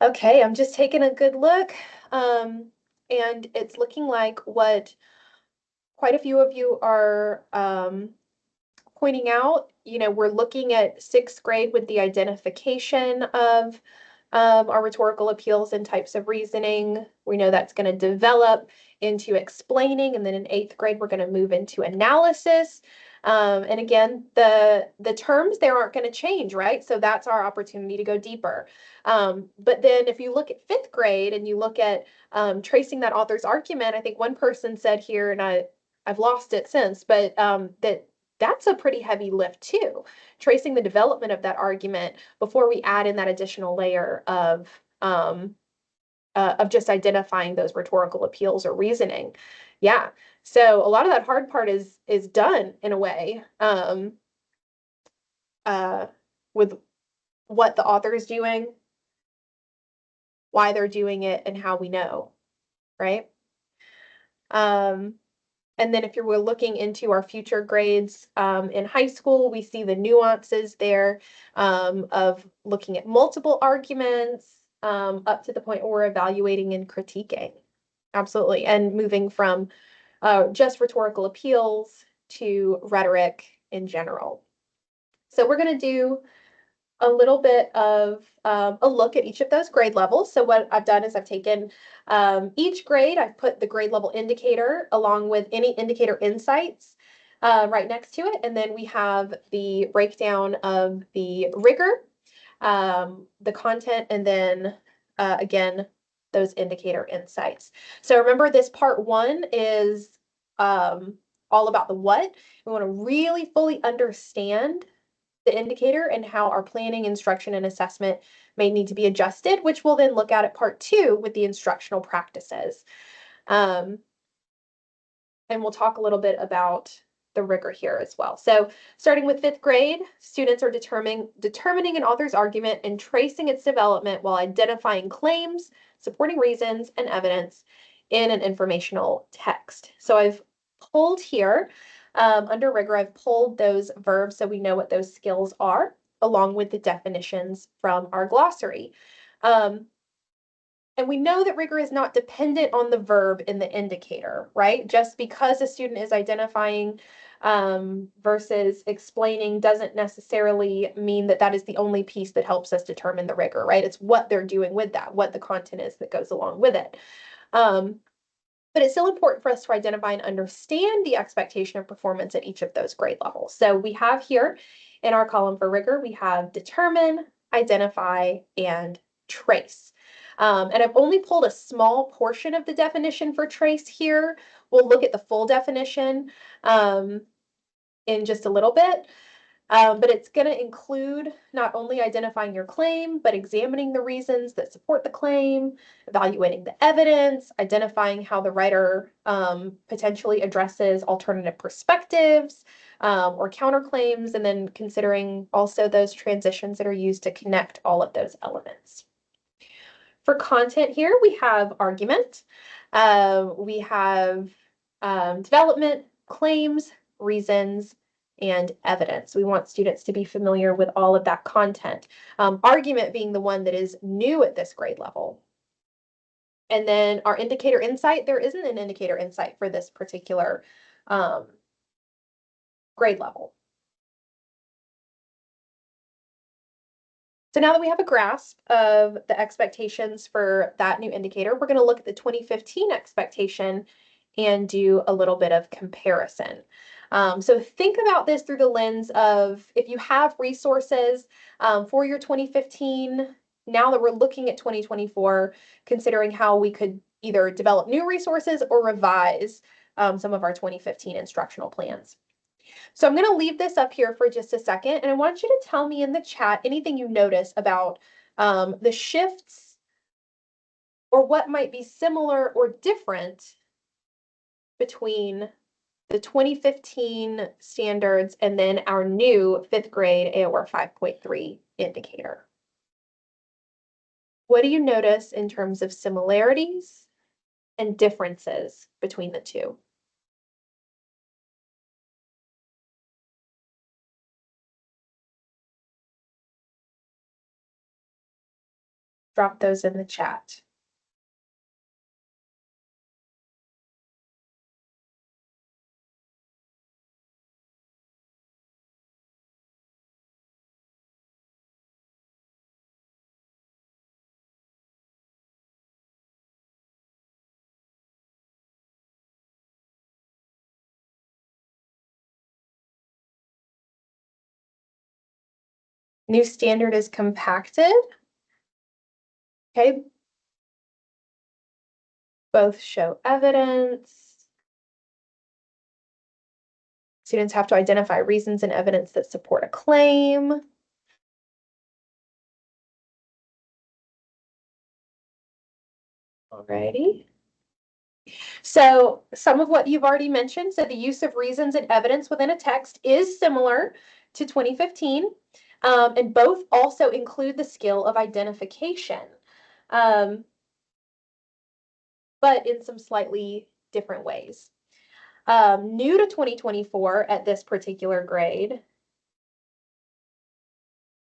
Okay, I'm just taking a good look. And it's looking like what quite a few of you are pointing out, we're looking at 6th grade with the identification of our rhetorical appeals and types of reasoning. We know that's going to develop into explaining, and then in 8th grade, we're going to move into analysis. And again, the terms there aren't going to change, right? So that's our opportunity to go deeper. But then if you look at 5th grade and you look at tracing that author's argument, I think one person said here, and I've lost it since, but that that's a pretty heavy lift too, tracing the development of that argument before we add in that additional layer of just identifying those rhetorical appeals or reasoning. Yeah. So a lot of that hard part is done in a way with what the author is doing, why they're doing it, and how we know, right? Um, and then if we're looking into our future grades in high school, we see the nuances there of looking at multiple arguments up to the point where we're evaluating and critiquing. Absolutely. And moving from just rhetorical appeals to rhetoric in general. So we're going to do a little bit of a look at each of those grade levels. So what I've done is I've taken each grade, I've put the grade level indicator along with any indicator insights right next to it. And then we have the breakdown of the rigor, the content, and then again, those indicator insights. So remember, this part one is all about the what. We want to really fully understand the indicator and how our planning, instruction, and assessment may need to be adjusted, which we'll then look at part two with the instructional practices. And we'll talk a little bit about the rigor here as well. So starting with fifth grade, students are determining an author's argument and tracing its development while identifying claims, supporting reasons, and evidence in an informational text. So I've pulled here, under rigor, I've pulled those verbs so we know what those skills are, along with the definitions from our glossary. And we know that rigor is not dependent on the verb in the indicator, right? Just because a student is identifying versus explaining doesn't necessarily mean that that is the only piece that helps us determine the rigor, right? It's what they're doing with that, what the content is that goes along with it. But it's still important for us to identify and understand the expectation of performance at each of those grade levels. So we have here in our column for rigor, we have determine, identify, and trace. And I've only pulled a small portion of the definition for trace here. We'll look at the full definition in just a little bit. But it's going to include not only identifying your claim, but examining the reasons that support the claim, evaluating the evidence, identifying how the writer potentially addresses alternative perspectives or counterclaims, and then considering also those transitions that are used to connect all of those elements. For content here, we have argument, we have development, claims, reasons, and evidence. We want students to be familiar with all of that content. Argument being the one that is new at this grade level. And then our indicator insight, there isn't an indicator insight for this particular grade level. So now that we have a grasp of the expectations for that new indicator, we're going to look at the 2015 expectation and do a little bit of comparison. So think about this through the lens of if you have resources for your 2015, now that we're looking at 2024, considering how we could either develop new resources or revise some of our 2015 instructional plans. So I'm going to leave this up here for just a second, and I want you to tell me in the chat anything you notice about the shifts or what might be similar or different between the 2015 standards and then our new fifth grade AOR 5.3 indicator. What do you notice in terms of similarities and differences between the two? Drop those in the chat. New standard is compacted. Okay. Both show evidence. Students have to identify reasons and evidence that support a claim. Alrighty. So some of what you've already mentioned, so the use of reasons and evidence within a text is similar to 2015, and both also include the skill of identification, but in some slightly different ways. New to 2024 at this particular grade.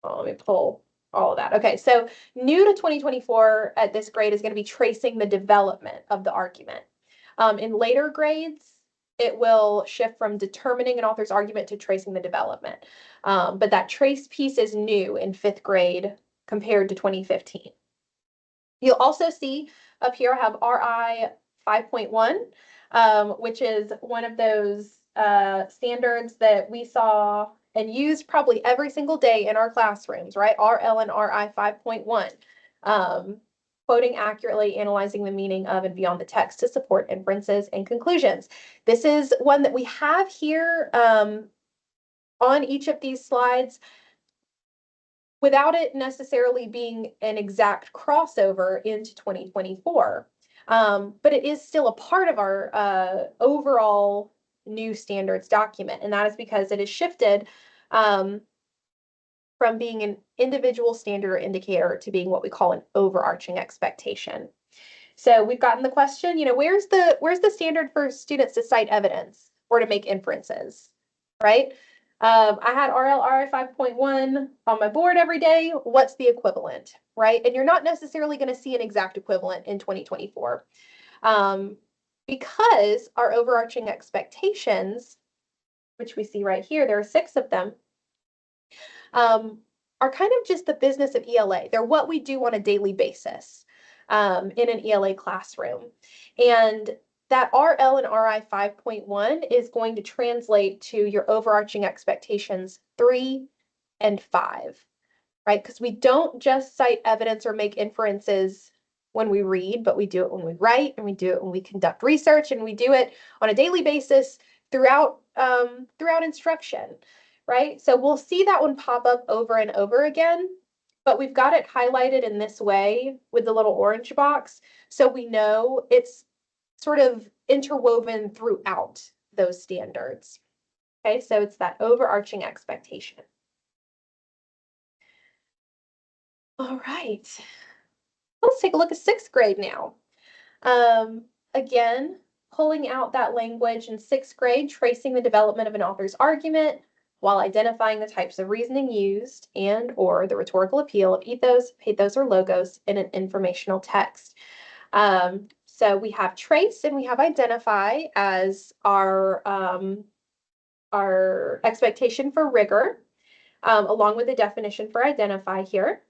Oh, let me pull all of that. Okay, so new to 2024 at this grade is going to be tracing the development of the argument. In later grades, it will shift from determining an author's argument to tracing the development. But that trace piece is new in 5th grade compared to 2015. You'll also see up here I have RI 5.1, which is one of those standards that we saw and used probably every single day in our classrooms, right? RL and RI 5.1. Quoting accurately, analyzing the meaning of and beyond the text to support inferences and conclusions. This is one that we have here on each of these slides without it necessarily being an exact crossover into 2024. But it is still a part of our overall new standards document, and that is because it is shifted from being an individual standard or indicator to being what we call an overarching expectation. So we've gotten the question, where's the standard for students to cite evidence or to make inferences, right? I had RLRI 5.1 on my board every day. What's the equivalent, right? And you're not necessarily going to see an exact equivalent in 2024 because our overarching expectations, which we see right here, there are 6 of them, are kind of just the business of ELA. They're what we do on a daily basis in an ELA classroom. And that RL and RI 5.1 is going to translate to your overarching expectations 3 and 5, right? Because we don't just cite evidence or make inferences when we read, but we do it when we write, and we do it when we conduct research, and we do it on a daily basis throughout instruction, right? So we'll see that one pop up over and over again, but we've got it highlighted in this way with the little orange box, so we know it's sort of interwoven throughout those standards. Okay, so it's that overarching expectation. All right, let's take a look at 6th grade now. Again, pulling out that language in 6th grade, tracing the development of an author's argument while identifying the types of reasoning used and or the rhetorical appeal of ethos, pathos, or logos in an informational text. So we have trace and we have identify as our expectation for rigor, along with the definition for identify here.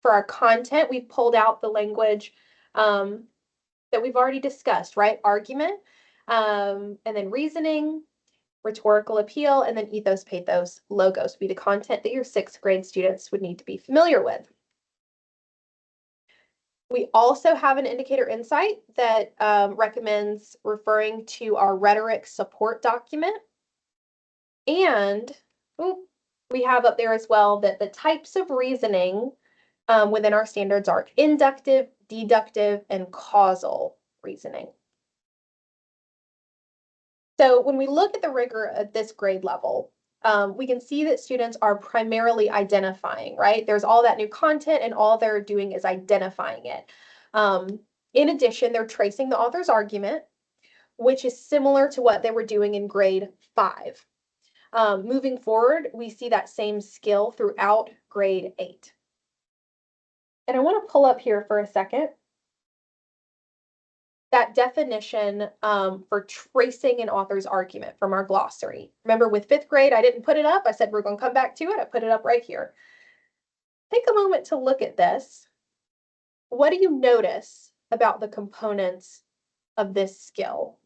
For our content, we've pulled out the language that we've already discussed, right? Argument, and then reasoning, rhetorical appeal, and then ethos, pathos, logos would be the content that your 6th grade students would need to be familiar with. We also have an indicator insight that recommends referring to our rhetoric support document. And we have up there as well that the types of reasoning within our standards are inductive, deductive, and causal reasoning. So when we look at the rigor at this grade level, we can see that students are primarily identifying, right? There's all that new content and all they're doing is identifying it. In addition, they're tracing the author's argument, which is similar to what they were doing in grade 5. Moving forward, we see that same skill throughout grade 8. And I want to pull up here for a second that definition for tracing an author's argument from our glossary. Remember, with 5th grade, I didn't put it up. I said we're going to come back to it. I put it up right here. Take a moment to look at this. What do you notice about the components of this skill?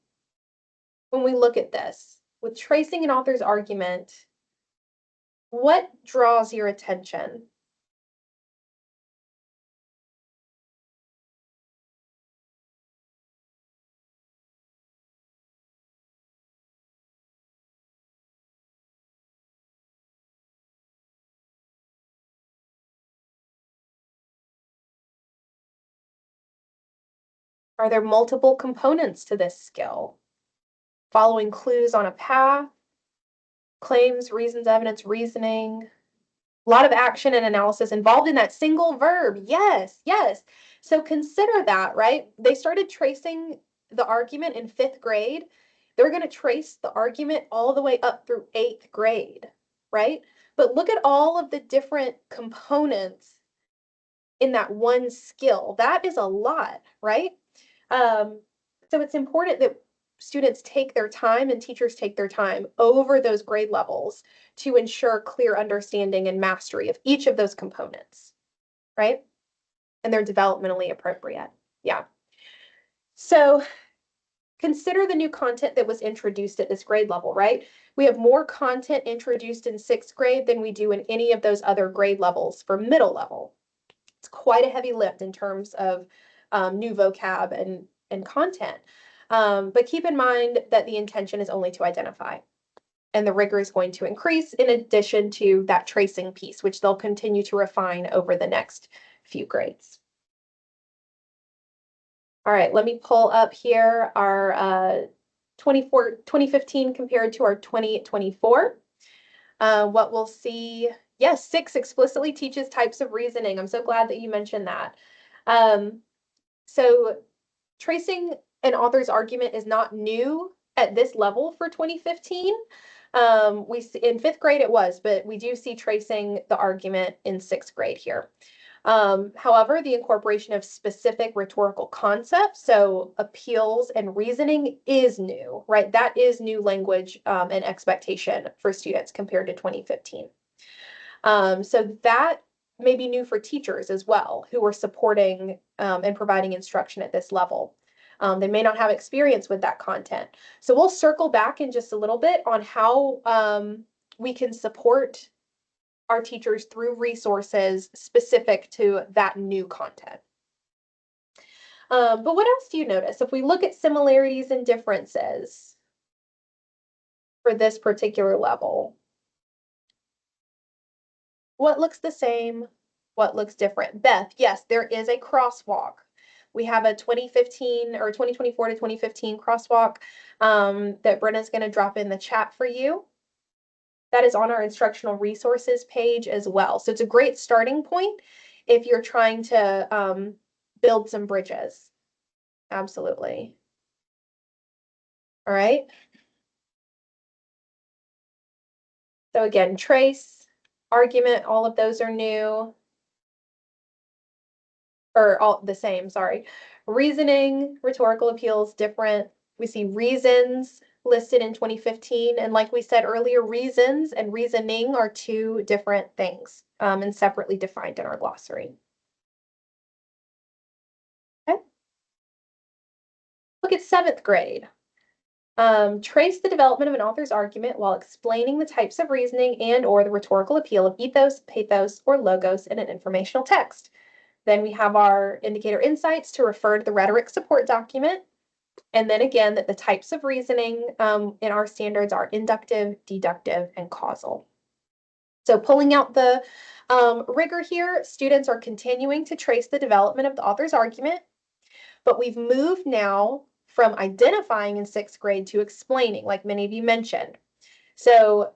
When we look at this, with tracing an author's argument, what draws your attention? Are there multiple components to this skill? Following clues on a path, claims, reasons, evidence, reasoning. A lot of action and analysis involved in that single verb. Yes, yes. So consider that, right? They started tracing the argument in 5th grade. They're going to trace the argument all the way up through 8th grade, right? But look at all of the different components in that one skill. That is a lot, right? So it's important that students take their time and teachers take their time over those grade levels to ensure clear understanding and mastery of each of those components, right? And they're developmentally appropriate. Yeah. So consider the new content that was introduced at this grade level, right? We have more content introduced in 6th grade than we do in any of those other grade levels for middle level. It's quite a heavy lift in terms of new vocab and content. But keep in mind that the intention is only to identify, and the rigor is going to increase in addition to that tracing piece, which they'll continue to refine over the next few grades. All right, let me pull up here our 2015 compared to our 2024. What we'll see, yes, 6 explicitly teaches types of reasoning. I'm so glad that you mentioned that. So tracing an author's argument is not new at this level for 2015. We see, in 5th grade it was, but we do see tracing the argument in 6th grade here. However, the incorporation of specific rhetorical concepts, so appeals and reasoning, is new, right? That is new language and expectation for students compared to 2015. So that may be new for teachers as well, who are supporting and providing instruction at this level. They may not have experience with that content. So we'll circle back in just a little bit on how we can support our teachers through resources specific to that new content. But what else do you notice? If we look at similarities and differences for this particular level, what looks the same? What looks different? Beth, yes, there is a crosswalk. We have a 2015 or 2024 to 2015 crosswalk that Brenna's going to drop in the chat for you. That is on our instructional resources page as well. So it's a great starting point if you're trying to build some bridges. Absolutely. All right. So again, trace, argument, all of those are new. Or all the same, sorry. Reasoning, rhetorical appeals, different. We see reasons listed in 2015. And like we said earlier, reasons and reasoning are 2 different things and separately defined in our glossary. Okay. Look at 7th grade. Trace the development of an author's argument while explaining the types of reasoning and or the rhetorical appeal of ethos, pathos, or logos in an informational text. Then we have our indicator insights to refer to the rhetoric support document. And then again, that the types of reasoning in our standards are inductive, deductive, and causal. So pulling out the rigor here, students are continuing to trace the development of the author's argument, but we've moved now from identifying in 6th grade to explaining, like many of you mentioned. So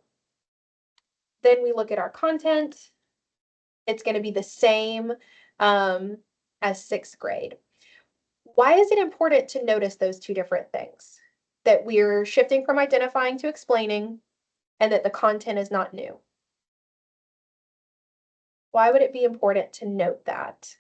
then we look at our content. It's going to be the same as 6th grade. Why is it important to notice those 2 different things? That we're shifting from identifying to explaining, and that the content is not new. Why would it be important to note that?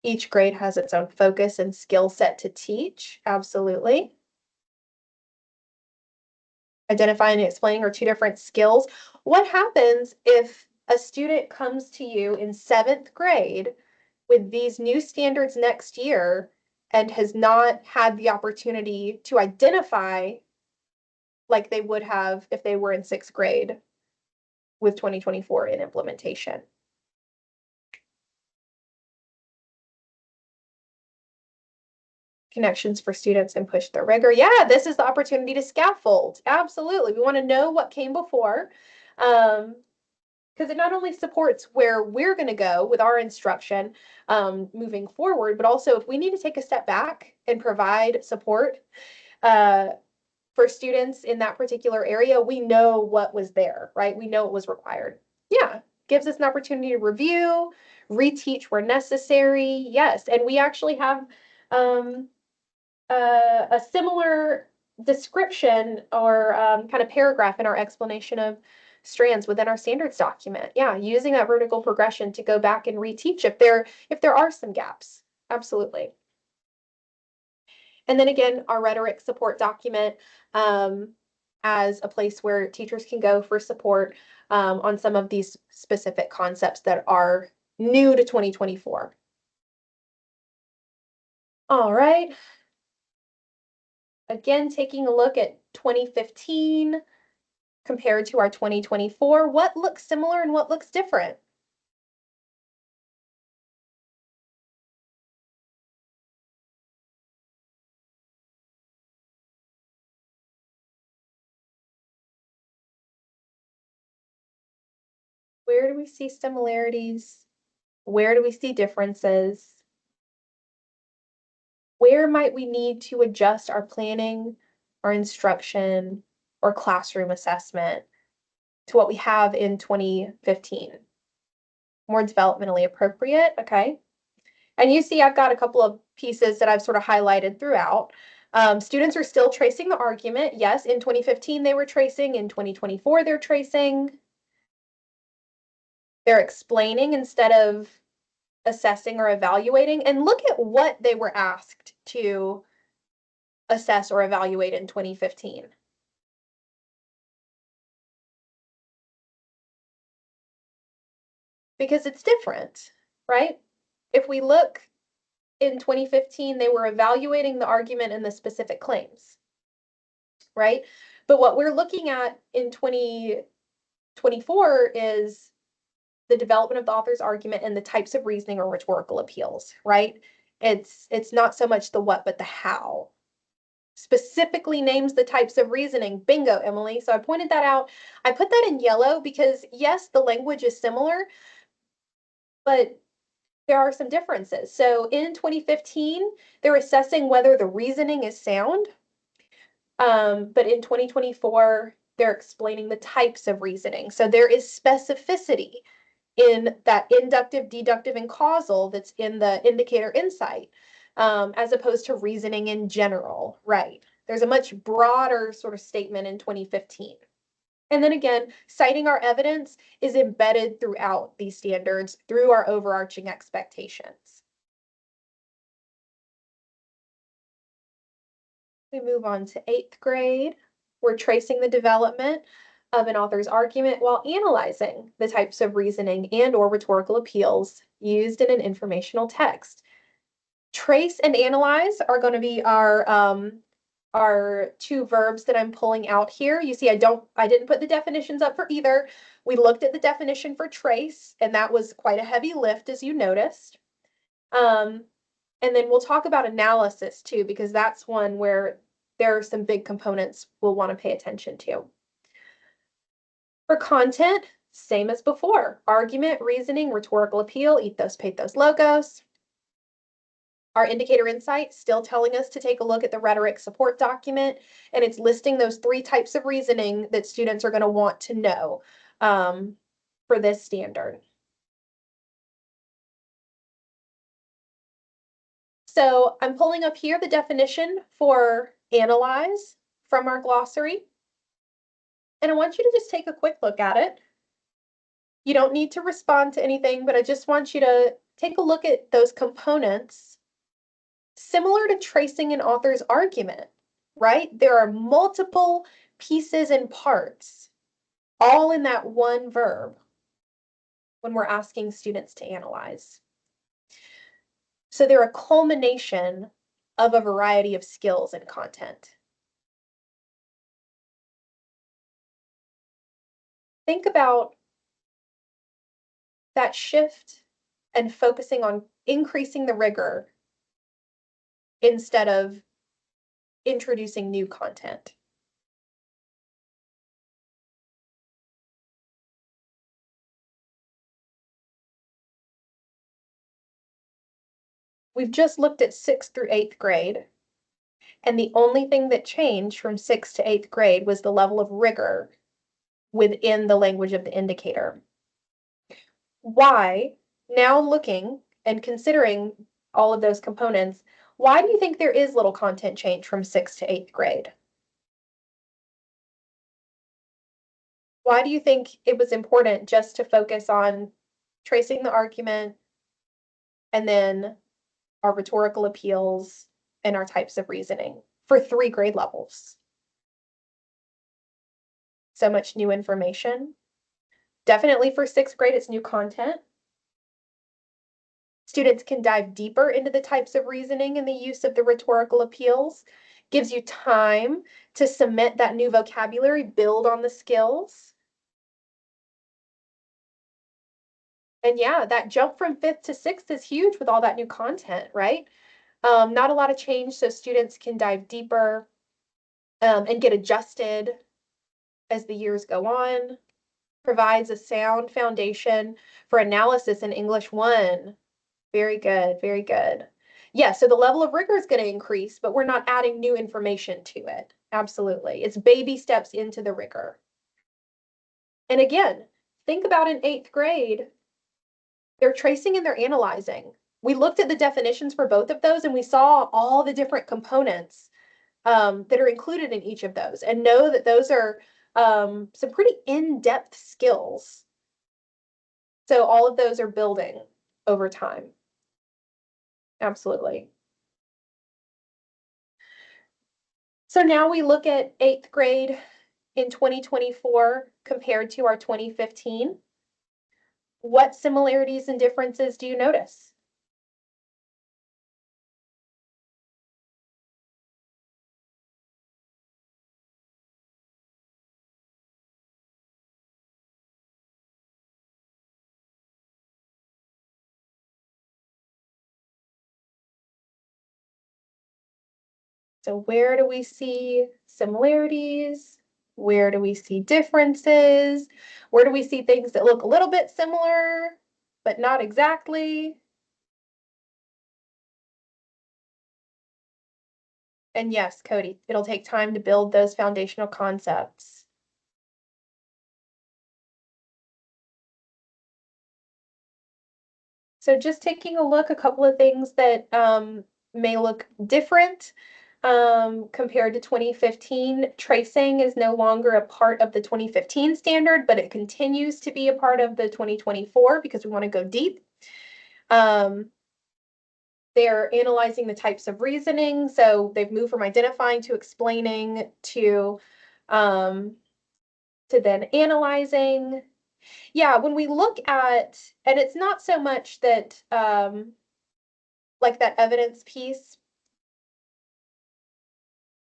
Each grade has its own focus and skill set to teach. Absolutely. Identifying and explaining are 2 different skills. What happens if a student comes to you in 7th grade with these new standards next year and has not had the opportunity to identify like they would have if they were in 6th grade with 2024 in implementation? connections for students and push their rigor. Yeah, this is the opportunity to scaffold. Absolutely. We want to know what came before. Because it not only supports where we're going to go with our instruction moving forward, but also if we need to take a step back and provide support for students in that particular area, we know what was there, right? We know what was required. Yeah, gives us an opportunity to review, reteach where necessary. Yes, and we actually have a similar description or kind of paragraph in our explanation of strands within our standards document. Yeah, using that vertical progression to go back and reteach if there are some gaps. Absolutely. And then again, our rhetoric support document as a place where teachers can go for support on some of these specific concepts that are new to 2024. All right. Again, taking a look at 2015 compared to our 2024, what looks similar and what looks different? Where do we see similarities? Where do we see differences? Where might we need to adjust our planning, our instruction, or classroom assessment to what we have in 2015? More developmentally appropriate, okay. And you see I've got a couple of pieces that I've sort of highlighted throughout. Students are still tracing the argument. Yes, in 2015 they were tracing, in 2024 they're tracing. They're explaining instead of assessing or evaluating. And look at what they were asked to assess or evaluate in 2015. Because it's different, right? If we look in 2015, they were evaluating the argument and the specific claims, right? But what we're looking at in 2024 is the development of the author's argument and the types of reasoning or rhetorical appeals, right? It's not so much the what, but the how. Specifically names the types of reasoning. Bingo, Emily. So I pointed that out. I put that in yellow because yes, the language is similar, but there are some differences. So in 2015, they're assessing whether the reasoning is sound. But in 2024, they're explaining the types of reasoning. So there is specificity in that inductive, deductive, and causal that's in the indicator insight, as opposed to reasoning in general, right? There's a much broader sort of statement in 2015. And then again, citing our evidence is embedded throughout these standards through our overarching expectations. We move on to 8th grade. We're tracing the development of an author's argument while analyzing the types of reasoning and or rhetorical appeals used in an informational text. Trace and analyze are going to be our two verbs that I'm pulling out here. You see, I didn't put the definitions up for either. We looked at the definition for trace, and that was quite a heavy lift, as you noticed. And then we'll talk about analysis too, because that's one where there are some big components we'll want to pay attention to. For content, same as before. Argument, reasoning, rhetorical appeal, ethos, pathos, logos. Our indicator insight still telling us to take a look at the rhetoric support document, and it's listing those 3 types of reasoning that students are going to want to know for this standard. So I'm pulling up here the definition for analyze from our glossary. And I want you to just take a quick look at it. You don't need to respond to anything, but I just want you to take a look at those components similar to tracing an author's argument, right? There are multiple pieces and parts all in that one verb when we're asking students to analyze. So they're a culmination of a variety of skills and content. Think about that shift and focusing on increasing the rigor instead of introducing new content. We've just looked at 6th through 8th grade, and the only thing that changed from 6th to 8th grade was the level of rigor within the language of the indicator. Why, now looking and considering all of those components, why do you think there is little content change from 6th to 8th grade? Why do you think it was important just to focus on tracing the argument and then our rhetorical appeals and our types of reasoning for 3 grade levels? So much new information. Definitely for 6th grade, it's new content. Students can dive deeper into the types of reasoning and the use of the rhetorical appeals. Gives you time to cement that new vocabulary, build on the skills. And yeah, that jump from 5th to 6th is huge with all that new content, right? Not a lot of change, so students can dive deeper and get adjusted as the years go on. Provides a sound foundation for analysis in English 1. Very good, very good. Yeah, so the level of rigor is going to increase, but we're not adding new information to it. Absolutely. It's baby steps into the rigor. And again, think about in 8th grade, they're tracing and they're analyzing. We looked at the definitions for both of those and we saw all the different components that are included in each of those, and know that those are some pretty in-depth skills. So all of those are building over time. Absolutely. So now we look at 8th grade in 2024 compared to our 2015. What similarities and differences do you notice? So where do we see similarities? Where do we see differences? Where do we see things that look a little bit similar, but not exactly? And yes, Cody, it'll take time to build those foundational concepts. So just taking a look, a couple of things that may look different compared to 2015. Tracing is no longer a part of the 2015 standard, but it continues to be a part of the 2024 because we want to go deep. They're analyzing the types of reasoning, so they've moved from identifying to explaining to then analyzing. Yeah, when we look at, and it's not so much that like that evidence piece,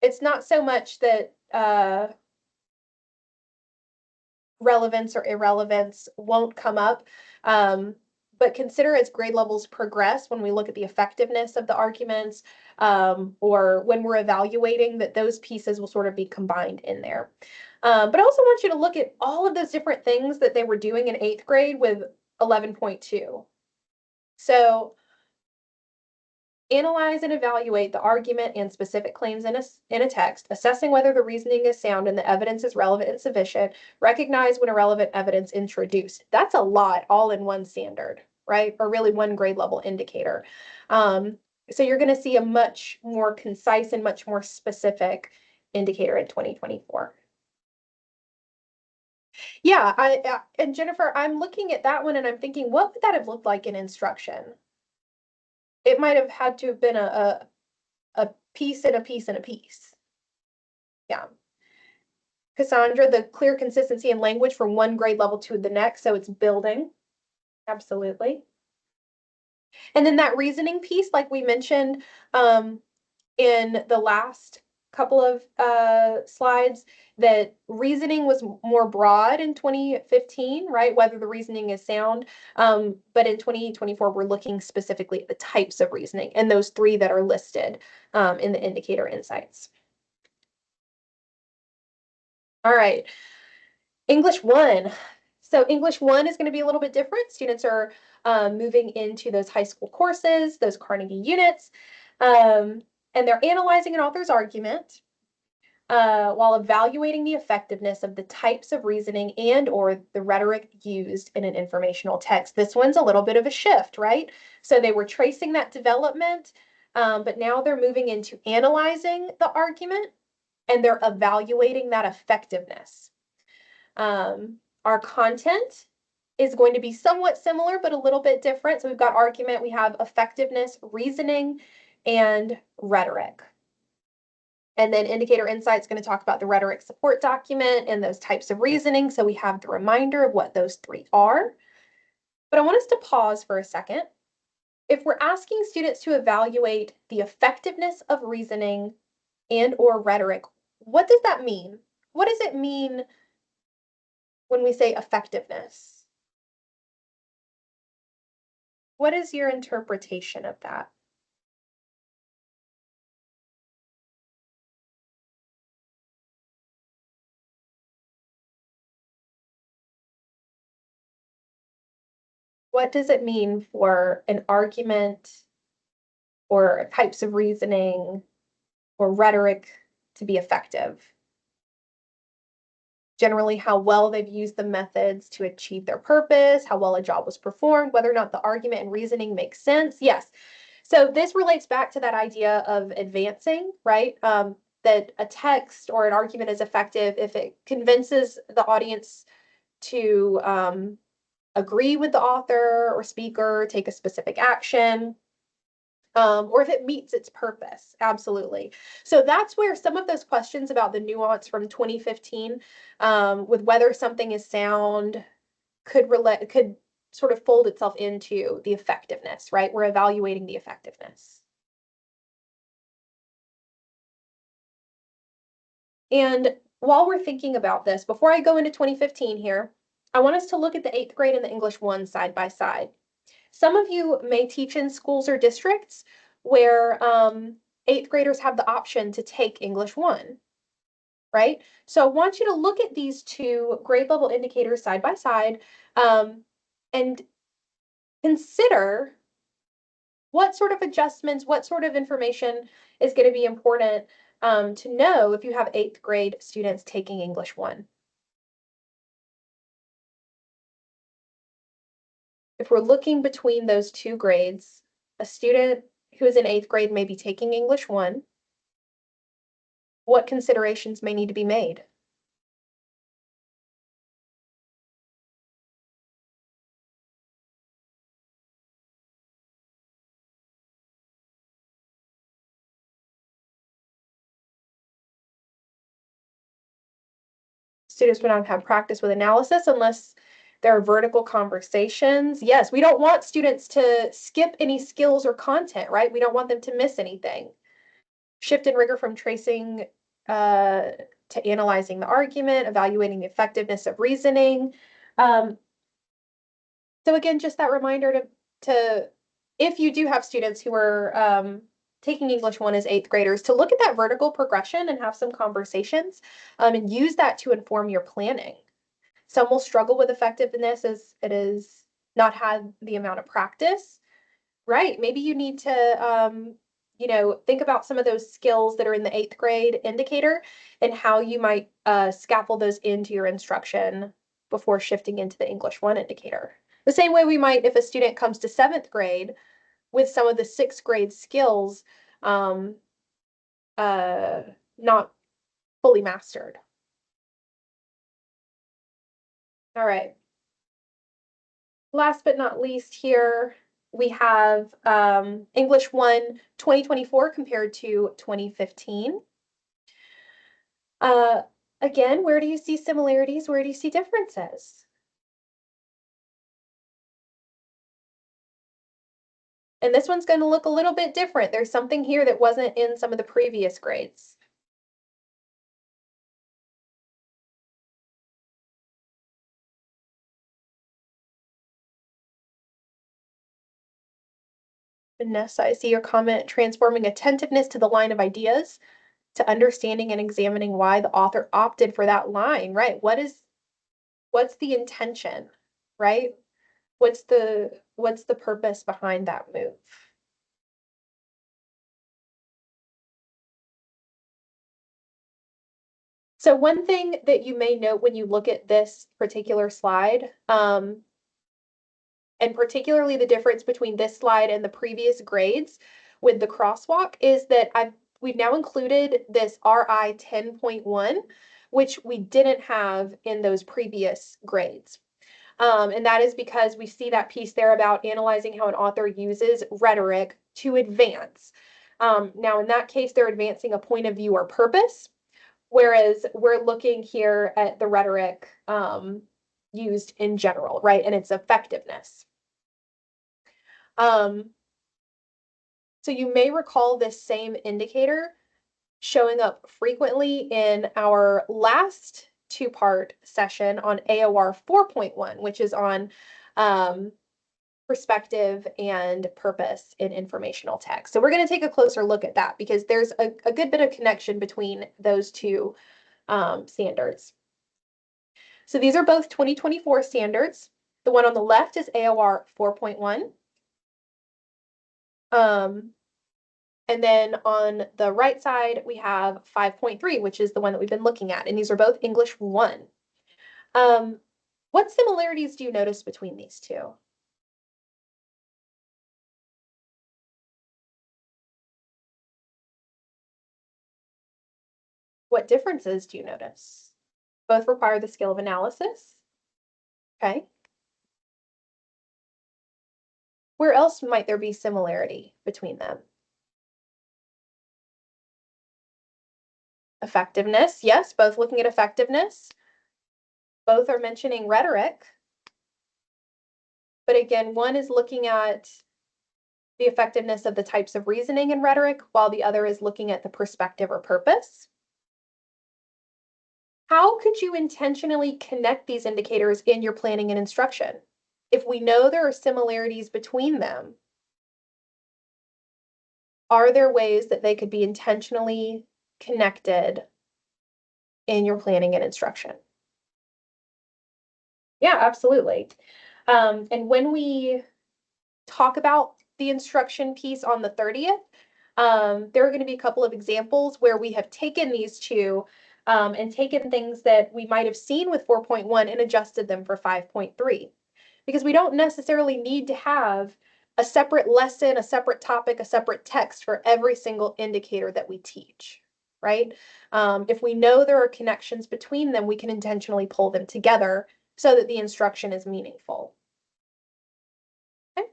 it's not so much that relevance or irrelevance won't come up. But consider as grade levels progress, when we look at the effectiveness of the arguments, or when we're evaluating, that those pieces will sort of be combined in there. But I also want you to look at all of those different things that they were doing in 8th grade with 11.2. So analyze and evaluate the argument and specific claims in a text, assessing whether the reasoning is sound and the evidence is relevant and sufficient, recognize when irrelevant evidence introduced. That's a lot all in one standard, right? Or really one grade level indicator. So you're going to see a much more concise and much more specific indicator in 2024. Yeah, and Jennifer, I'm looking at that one and I'm thinking, what would that have looked like in instruction? It might have had to have been a piece and a piece and a piece. Yeah. Cassandra, the clear consistency in language from one grade level to the next, so it's building. Absolutely. And then that reasoning piece, like we mentioned in the last couple of slides that reasoning was more broad in 2015, right? Whether the reasoning is sound. But in 2024, we're looking specifically at the types of reasoning and those three that are listed in the indicator insights. All right, English 1. So English 1 is going to be a little bit different. Students are moving into those high school courses, those Carnegie units, and they're analyzing an author's argument while evaluating the effectiveness of the types of reasoning and or the rhetoric used in an informational text. This one's a little bit of a shift, right? So they were tracing that development, but now they're moving into analyzing the argument and they're evaluating that effectiveness. Our content is going to be somewhat similar, but a little bit different. So we've got argument, we have effectiveness, reasoning, and rhetoric. And then indicator insight is going to talk about the rhetoric support document and those types of reasoning. So we have the reminder of what those three are. But I want us to pause for a second. If we're asking students to evaluate the effectiveness of reasoning and or rhetoric, what does that mean? What does it mean when we say effectiveness? What is your interpretation of that? What does it mean for an argument or types of reasoning or rhetoric to be effective? Generally, how well they've used the methods to achieve their purpose, how well a job was performed, whether or not the argument and reasoning make sense. Yes. So this relates back to that idea of advancing, right? That a text or an argument is effective if it convinces the audience to agree with the author or speaker, take a specific action, or if it meets its purpose. Absolutely. So that's where some of those questions about the nuance from 2015 with whether something is sound could sort of fold itself into the effectiveness, right? We're evaluating the effectiveness. And while we're thinking about this, before I go into 2015 here, I want us to look at the 8th grade and the English 1 side by side. Some of you may teach in schools or districts where 8th graders have the option to take English 1, right? So I want you to look at these two grade level indicators side by side and consider what sort of adjustments, what sort of information is going to be important to know if you have 8th grade students taking English 1. If we're looking between those two grades, a student who is in 8th grade may be taking English 1. What considerations may need to be made? Students would not have practice with analysis unless there are vertical conversations. Yes, we don't want students to skip any skills or content, right? We don't want them to miss anything. Shift in rigor from tracing to analyzing the argument, evaluating the effectiveness of reasoning. So again, just that reminder to if you do have students who are taking English 1 as 8th graders, to look at that vertical progression and have some conversations and use that to inform your planning. Some will struggle with effectiveness as it is not had the amount of practice. Right. Maybe you need to, think about some of those skills that are in the 8th grade indicator and how you might scaffold those into your instruction before shifting into the English 1 indicator. The same way we might, if a student comes to 7th grade with some of the 6th grade skills not fully mastered. All right. Last but not least here, we have English 1 2024 compared to 2015. Again, where do you see similarities? Where do you see differences? And this one's going to look a little bit different. There's something here that wasn't in some of the previous grades. Vanessa, I see your comment, transforming attentiveness to the line of ideas to understanding and examining why the author opted for that line, right? What's the intention, right? What's the purpose behind that move? So one thing that you may note when you look at this particular slide, and particularly the difference between this slide and the previous grades with the crosswalk, is that we've now included this RI 10.1, which we didn't have in those previous grades. And that is because we see that piece there about analyzing how an author uses rhetoric to advance. Now, in that case, they're advancing a point of view or purpose, whereas we're looking here at the rhetoric used in general, right, and its effectiveness. So you may recall this same indicator showing up frequently in our last two-part session on AOR 4.1, which is on perspective and purpose in informational text. So we're going to take a closer look at that because there's a good bit of connection between those two standards. So these are both 2024 standards. The one on the left is AOR 4.1. And then on the right side, we have 5.3, which is the one that we've been looking at. And these are both English 1. What similarities do you notice between these two? What differences do you notice? Both require the skill of analysis. Okay. Where else might there be similarity between them? Effectiveness, yes, both looking at effectiveness. Both are mentioning rhetoric. But again, one is looking at the effectiveness of the types of reasoning in rhetoric, while the other is looking at the perspective or purpose. How could you intentionally connect these indicators in your planning and instruction? If we know there are similarities between them, are there ways that they could be intentionally connected in your planning and instruction? Yeah, absolutely. And when we talk about the instruction piece on the 30th, there are going to be a couple of examples where we have taken these two and taken things that we might have seen with 4.1 and adjusted them for 5.3. Because we don't necessarily need to have a separate lesson, a separate topic, a separate text for every single indicator that we teach, right? If we know there are connections between them, we can intentionally pull them together so that the instruction is meaningful. Okay.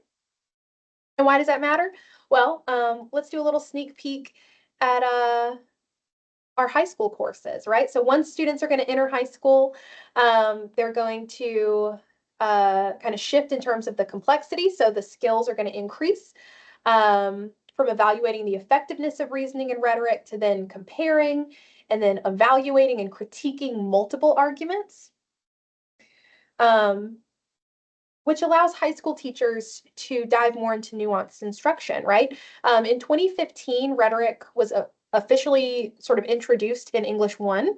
And why does that matter? Well, let's do a little sneak peek at our high school courses, right? So once students are going to enter high school, they're going to kind of shift in terms of the complexity. So the skills are going to increase from evaluating the effectiveness of reasoning and rhetoric to then comparing and then evaluating and critiquing multiple arguments. Which allows high school teachers to dive more into nuanced instruction, right? In 2015, rhetoric was officially sort of introduced in English 1.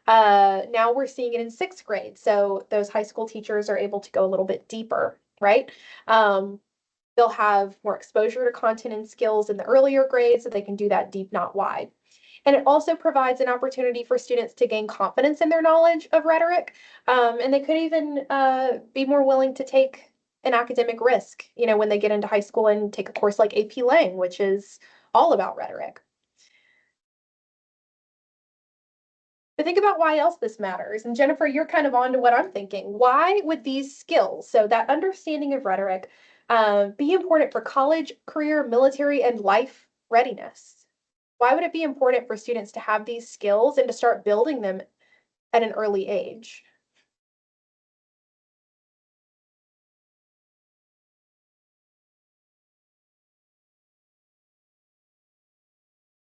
Now we're seeing it in 6th grade. So those high school teachers are able to go a little bit deeper, right? They'll have more exposure to content and skills in the earlier grades so they can do that deep, not wide. And it also provides an opportunity for students to gain confidence in their knowledge of rhetoric. And they could even be more willing to take an academic risk, when they get into high school and take a course like AP Lang, which is all about rhetoric. But think about why else this matters. And Jennifer, you're kind of on to what I'm thinking. Why would these skills, so that understanding of rhetoric, be important for college, career, military, and life readiness? Why would it be important for students to have these skills and to start building them at an early age?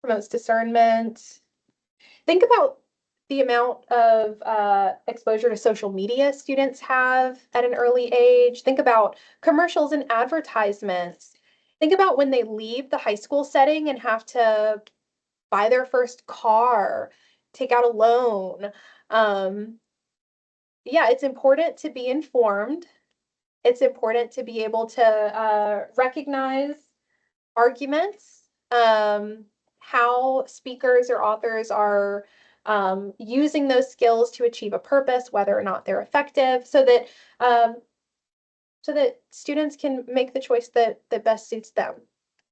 Promotes discernment. Think about the amount of exposure to social media students have at an early age. Think about commercials and advertisements Think about when they leave the high school setting and have to buy their first car, take out a loan. Yeah, it's important to be informed. It's important to be able to recognize arguments, how speakers or authors are using those skills to achieve a purpose, whether or not they're effective, um, so that students can make the choice that best suits them.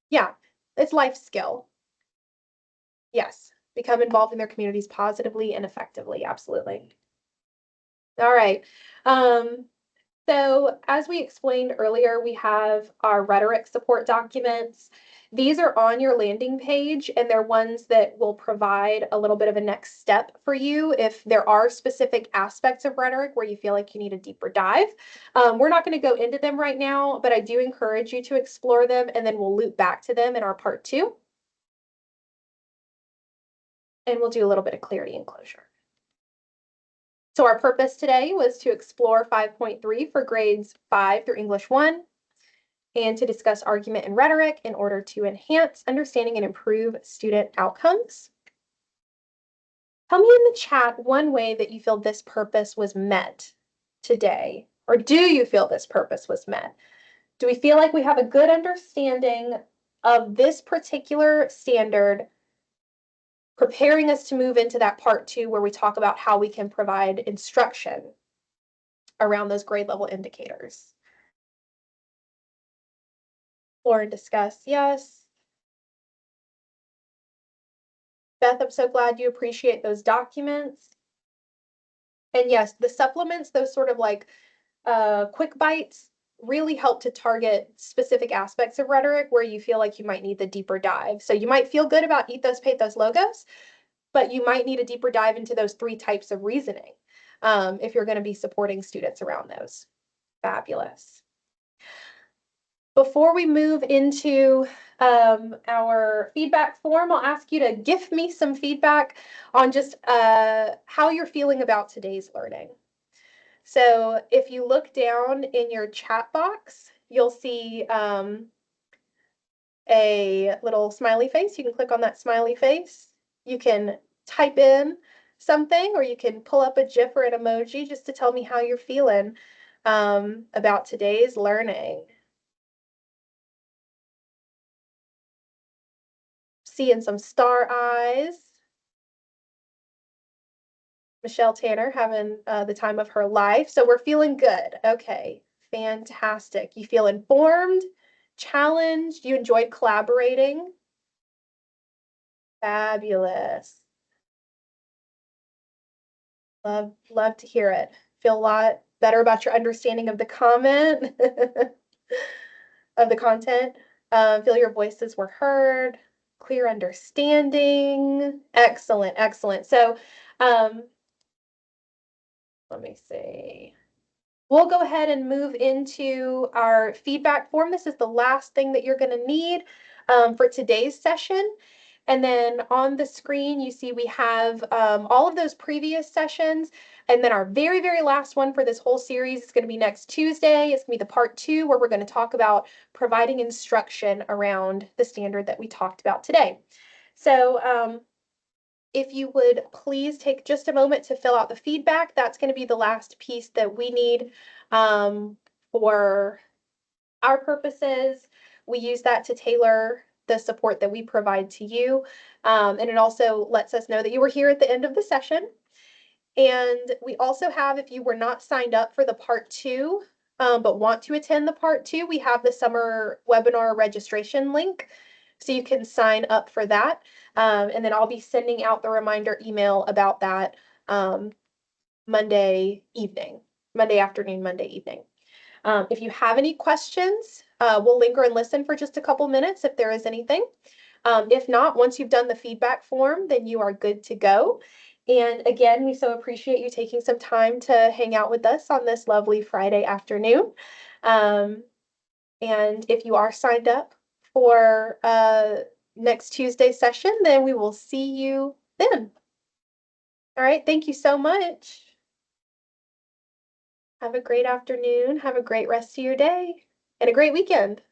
Yeah, it's life skill. Yes, become involved in their communities positively and effectively. Absolutely. All right. Um, So as we explained earlier, we have our rhetoric support documents. These are on your landing page, and they're ones that will provide a little bit of a next step for you if there are specific aspects of rhetoric where you feel like you need a deeper dive. We're not going to go into them right now, but I do encourage you to explore them, and then we'll loop back to them in our part 2. And we'll do a little bit of clarity and closure. So our purpose today was to explore 5.3 for grades 5 through English 1, and to discuss argument and rhetoric in order to enhance understanding and improve student outcomes. Tell me in the chat one way that you feel this purpose was met today, or do you feel this purpose was met? Do we feel like we have a good understanding of this particular standard, preparing us to move into that part 2 where we talk about how we can provide instruction around those grade level indicators? Explore and discuss, yes. Beth, I'm so glad you appreciate those documents. And yes, the supplements, those sort of like quick bites, really help to target specific aspects of rhetoric where you feel like you might need the deeper dive. So you might feel good about ethos, pathos, logos, but you might need a deeper dive into those 3 types of reasoning if you're going to be supporting students around those. Fabulous. Before we move into our feedback form, I'll ask you to give me some feedback on just how you're feeling about today's learning. So if you look down in your chat box, you'll see a little smiley face. You can click on that smiley face. You can type in something, or you can pull up a GIF or an emoji just to tell me how you're feeling about today's learning. Seeing some star eyes. Michelle Tanner having the time of her life. So we're feeling good. Okay, fantastic. You feel informed, challenged, you enjoyed collaborating. Fabulous. Love to hear it. Feel a lot better about your understanding of the comment, of the content. Feel your voices were heard, clear understanding. Excellent, excellent. So let me see. We'll go ahead and move into our feedback form. This is the last thing that you're going to need for today's session. And then on the screen, you see we have all of those previous sessions. And then our very, very last one for this whole series is going to be next Tuesday. It's going to be the part 2 where we're going to talk about providing instruction around the standard that we talked about today. So if you would please take just a moment to fill out the feedback, that's going to be the last piece that we need for our purposes. We use that to tailor the support that we provide to you. And it also lets us know that you were here at the end of the session. And we also have, if you were not signed up for the part 2, but want to attend the part 2, we have the summer webinar registration link. So you can sign up for that. And then I'll be sending out the reminder email about that Monday afternoon, Monday evening. If you have any questions, we'll linger and listen for just a couple minutes if there is anything. If not, once you've done the feedback form, then you are good to go. And again, we so appreciate you taking some time to hang out with us on this lovely Friday afternoon. And if you are signed up for next Tuesday session, then we will see you then. All right, thank you so much. Have a great afternoon. Have a great rest of your day and a great weekend.